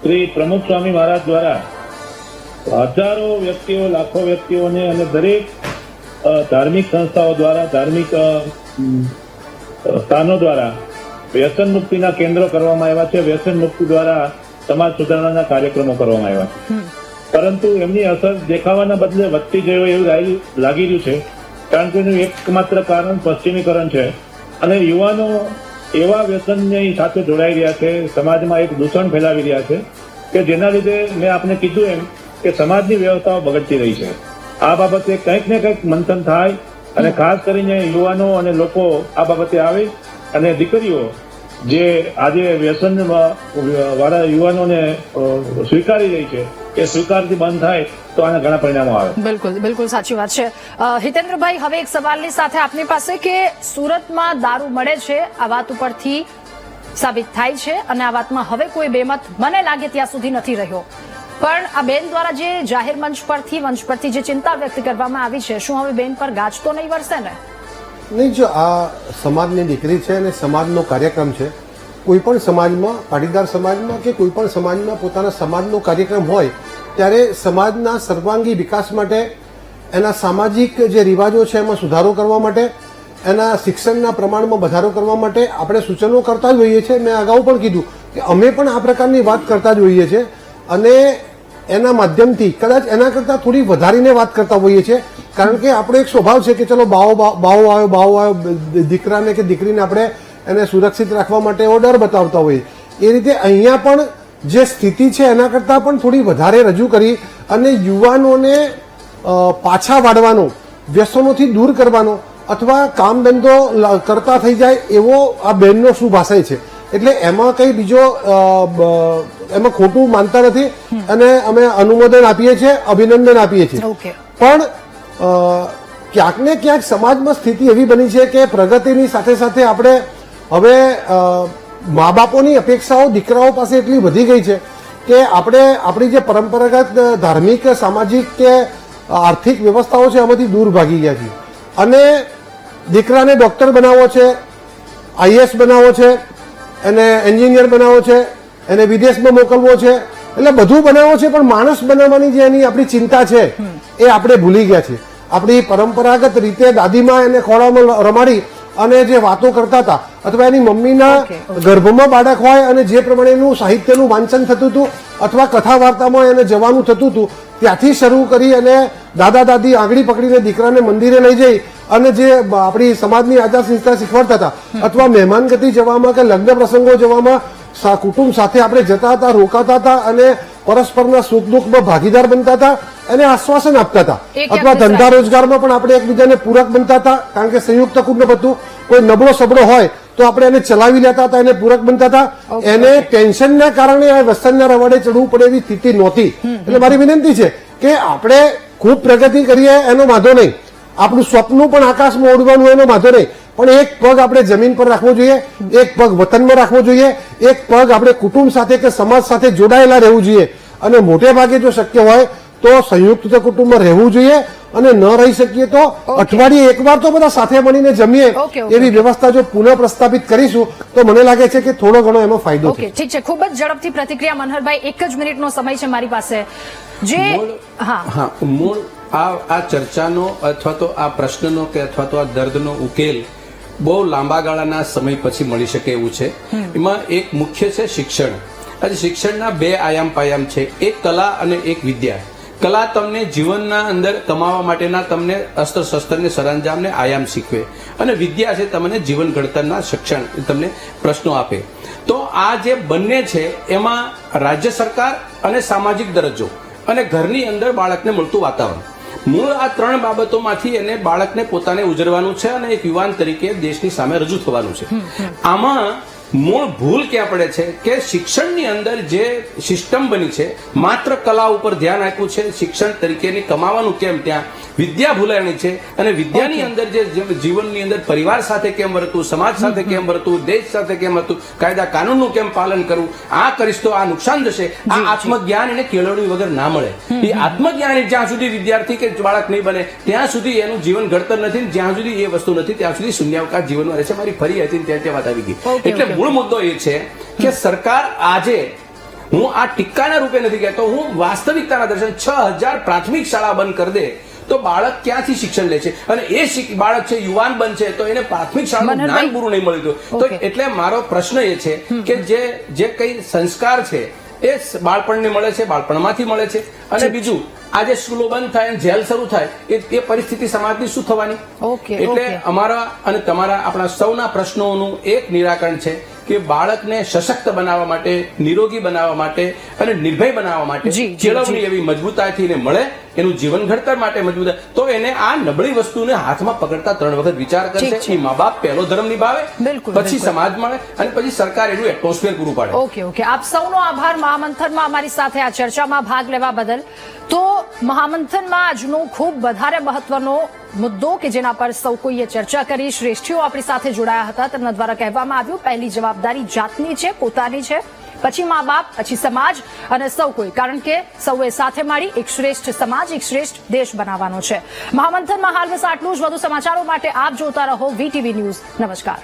શ્રી પ્રમુખ સ્વામી મહારાજ દ્વારા હજારો વ્યક્તિઓ, લાખો વ્યક્તિઓને અને દરેક ધાર્મિક સંસ્થાઓ દ્વારા, ધાર્મિક સ્થાનો દ્વારા વ્યસન મુક્તિના કેન્દ્રો કરવામાં આવ્યા છે. વ્યસન મુક્તિ દ્વારા સમાજ સુધારણાના કાર્યક્રમો કરવામાં આવ્યા છે. પરંતુ એમની અસર દેખાવાના બદલે વધતી ગયો એવું લાગી રહ્યું છે કારણ કે એનું એકમાત્ર કારણ પશ્ચિમીકરણ છે અને યુવાનો એવા વ્યસનની સાથે જોડાઈ રહ્યા છે, સમાજમાં એક દૂષણ ફેલાવી રહ્યા છે કે જેના લીધે મેં આપને કીધું એમ કે સમાજની વ્યવસ્થાઓ બગડતી રહી છે. આ બાબતે કંઈક ને કંઈક મંથન થાય અને ખાસ કરીને યુવાનો અને લોકો આ બાબતે આવે અને દીકરીઓ જે આજે વ્યસન વાળા યુવાનોને સ્વીકારી રહી છે એ સ્વીકારથી બંધ થાય તો આના ઘણા પરિણામો આવે. બિલકુલ સાચી વાત છે. હિતેન્દ્રભાઈ, હવે એક સવાલની સાથે આપની પાસે કે સુરતમાં દારૂ મળે છે, આ વાત ઉપરથી સાબિત થાય છે અને આ વાતમાં હવે કોઈ બેમત મને લાગે ત્યાં સુધી નથી રહ્યો. પણ આ બેન દ્વારા જે જાહેર મંચ પરથી જે ચિંતા વ્યક્ત કરવામાં આવી છે, શું હવે બેન પર ગાજ તો નહીં વરસે ને? નહીં, જો આ સમાજની દીકરી છે અને સમાજનો કાર્યક્રમ છે. કોઈ પણ સમાજમાં, પાટીદાર સમાજમાં કે કોઈ પણ સમાજમાં પોતાના સમાજનો કાર્યક્રમ હોય ત્યારે સમાજના સર્વાંગી વિકાસ માટે, એના સામાજિક જે રિવાજો છે એમાં સુધારો કરવા માટે, એના શિક્ષણના પ્રમાણમાં વધારો કરવા માટે આપણે સૂચનો કરતા જ હોઈએ છીએ. મેં અગાઉ પણ કીધું કે અમે પણ આ પ્રકારની વાત કરતા જ હોઈએ છીએ અને એના માધ્યમથી કદાચ એના કરતાં થોડી વધારીને વાત કરતા હોઈએ છીએ કારણ કે આપણો એક સ્વભાવ છે કે ચલો બાવો આવ્યો દીકરાને કે દીકરીને આપણે એને સુરક્ષિત રાખવા માટે એવો ડર બતાવતા હોઈએ. એ રીતે અહીંયા પણ જે સ્થિતિ છે એના કરતાં પણ થોડી વધારે રજૂ કરી અને યુવાનોને પાછા વાળવાનો, વ્યસનોથી દૂર કરવાનો અથવા કામ ધંધો કરતા થઈ જાય એવો આ બહેનનો શુભ આશય છે. એટલે એમાં કઈ બીજો એમાં ખોટું માનતા નથી અને અમે અનુમોદન આપીએ છીએ, અભિનંદન આપીએ છીએ. પણ ક્યાંક ને ક્યાંક સમાજમાં સ્થિતિ એવી બની છે કે પ્રગતિની સાથે સાથે આપણે હવે મા બાપોની અપેક્ષાઓ દીકરાઓ પાસે એટલી વધી ગઈ છે કે આપણે આપણી જે પરંપરાગત ધાર્મિક, સામાજિક કે આર્થિક વ્યવસ્થાઓ છે એમાંથી દૂર ભાગી ગયા છે અને દીકરાને ડોક્ટર બનાવવો છે, આઈએએસ બનાવવો છે, એને એન્જિનિયર બનાવવો છે, એને વિદેશમાં મોકલવો છે, એટલે બધું બનાવવો છે પણ માણસ બનાવવાની જે એની આપણી ચિંતા છે એ આપણે ભૂલી ગયા છીએ. આપણી પરંપરાગત રીતે દાદીમાં એને ખોળામાં રમાડી અને જે વાતો કરતા હતા અથવા એની મમ્મીના ગર્ભમાં બાળક હોય અને જે પ્રમાણેનું સાહિત્યનું વાંચન થતું હતું અથવા કથા વાર્તામાં એને જવાનું થતું હતું ત્યાંથી શરૂ કરી અને દાદા દાદી આંગળી પકડીને દીકરાને મંદિરે લઈ જઈ અને જે આપણી સમાજની આચાર સંહિતા શીખવાડતા હતા અથવા મહેમાનગતિ જવામાં કે લગ્ન પ્રસંગો જવામાં કુટુંબ સાથે આપણે જતા હતા, રોકાતા હતા અને પરસ્પરના સુખ દુઃખમાં ભાગીદાર બનતા હતા, એને આશ્વાસન આપતા હતા અથવા ધંધા રોજગારમાં પણ આપણે એકબીજાને પૂરક બનતા હતા કારણ કે સંયુક્ત કુટુંબ હતું. કોઈ નબળો સબળો હોય તો આપણે એને ચલાવી લેતા હતા, એને પૂરક બનતા હતા. એને ટેન્શનના કારણે વ્યસનના રવાડે ચડવું પડે એવી સ્થિતિ નહોતી. એટલે મારી વિનંતી છે કે આપણે ખૂબ પ્રગતિ કરીએ એનો વાંધો નહીં, આપણું સ્વપ્ન પણ આકાશમાં ઉડવાનું એનો વાંધો નહીં, પણ એક પગ આપણે જમીન પર રાખવો જોઈએ, એક પગ વતનમાં રાખવો જોઈએ, એક પગ આપણે કુટુંબ સાથે કે સમાજ સાથે જોડાયેલા રહેવું જોઈએ અને મોટે ભાગે જો શક્ય હોય તો સંયુક્ત કુટુંબમાં રહેવું જોઈએ અને ન રહી શકીએ તો અઠવાડિયે એકવાર તો બધા સાથે મળીને જમીએ એવી વ્યવસ્થા જો પુનઃ પ્રસ્થાપિત કરીશું તો મને લાગે છે કે થોડો ઘણો એનો ફાયદો છે. ઠીક છે, ખૂબ જ ઝડપથી પ્રતિક્રિયા મનહરભાઈ, એક જ મિનિટનો સમય છે મારી પાસે. મૂળ આ ચર્ચાનો અથવા તો આ પ્રશ્નનો કે અથવા તો આ દર્દનો ઉકેલ બહુ લાંબા ગાળાના સમય પછી મળી શકે એવું છે. એમાં એક મુખ્ય છે શિક્ષણ. આજે શિક્ષણના બે આયામ પાયામ છે, એક કલા અને એક વિદ્યા. કલા તમને જીવનના અંદર કમાવા માટેના તમને અસ્ત્ર શસ્ત્રને સરંજામને આયામ શીખવે, અને વિદ્યા છે તમને જીવન ઘડતરના શિક્ષણ તમને પ્રશ્નો આપે. તો આ જે બંને છે એમાં રાજ્ય સરકાર અને સામાજિક દરજ્જો અને ઘરની અંદર બાળકને મળતું વાતાવરણ, મૂળ આ ત્રણ બાબતોમાંથી એને બાળકને પોતાને ઉજરવાનું છે અને એક યુવાન તરીકે દેશની સામે રજૂ થવાનું છે. આમાં મૂળ ભૂલ ક્યાં પડે છે કે શિક્ષણની અંદર જે સિસ્ટમ બની છે માત્ર કલા ઉપર ધ્યાન આપ્યું છે, શિક્ષણ તરીકેની કમાવાનું કેમ ત્યાં વિદ્યા ભૂલાણી છે. અને વિદ્યાની અંદર જે જીવનની અંદર પરિવાર સાથે કેમ વર્તવું, સમાજ સાથે કેમ વર્તવું, દેશ સાથે કેમ વર્તવું, કાયદા કાનૂનનું કેમ પાલન કરવું, આ કરીશ તો આ નુકસાન જશે. આ આત્મજ્ઞાન એને કેળવણી વગર ના મળે. એ આત્મજ્ઞાન જ્યાં સુધી વિદ્યાર્થી કે બાળક નહીં બને ત્યાં સુધી એનું જીવન ઘડતર નથી, જ્યાં સુધી એ વસ્તુ નથી ત્યાં સુધી શૂન્યાવકાશ જીવનમાં રહેશે. મારી ફરી હતી ત્યાં વાત આવી ગઈ. એટલે મૂળ મુદ્દો એ છે કે સરકાર આજે, હું આ ટીકાના રૂપે નથી કહેતો, હું વાસ્તવિકતાના દર્શન 6000 પ્રાથમિક શાળા બંધ કરી દે તો બાળક ક્યાંથી શિક્ષણ લે છે? અને એ બાળક છે યુવાન બનશે તો એને પ્રાથમિક શાળાનું જ્ઞાન પૂરું નહીં મળ્યું. તો એટલે મારો પ્રશ્ન એ છે કે જે કઈ સંસ્કાર છે એ બાળપણને મળે છે, બાળપણમાંથી મળે છે. અને બીજું, આજે સ્કૂલો બંધ થાય અને જેલ શરૂ થાય એ પરિસ્થિતિ સમાજની શું થવાની? એટલે અમારા અને તમારા આપણા સૌના પ્રશ્નોનું એક નિરાકરણ છે કે બાળકને સશક્ત બનાવવા માટે, નિરોગી બનાવવા માટે અને નિર્ભય બનાવવા માટે કેળવણી એવી મજબૂતાઈથી એને મળે, એનું જીવન ઘડતર માટે મજબૂત, તો એને આ નબળી વસ્તુને હાથમાં પકડતા 3 વખત વિચાર કરશે. એ મા બાપ પહેલો ધર્મ નિભાવે, પછી સમાજ મળે અને પછી સરકાર એનું એટમોસ્ફિયર પૂરું પાડે. ઓકે. આપ સૌનો આભાર મહામંથનમાં અમારી સાથે આ ચર્ચામાં ભાગ લેવા બદલ. તો મહામંથનમાં આજનો ખૂબ વધારે મહત્વનો મુદ્દો કે જેના પર સૌ કોઈએ ચર્ચા કરી, શ્રેષ્ઠીઓ આપણી સાથે જોડાયા હતા, તેમના દ્વારા કહેવામાં આવ્યું પહેલી જવાબદારી જાતની છે, પોતાની છે, પછી મા બાપ, પછી સમાજ અને સૌ કોઈ, કારણ કે સૌએ સાથે મળી એક શ્રેષ્ઠ સમાજ, એક શ્રેષ્ઠ દેશ બનાવવાનો છે. મહામંથનમાં હાલ બસ આટલું જ. વધુ સમાચારો માટે આપ જોતા રહો VTV ન્યૂઝ. નમસ્કાર.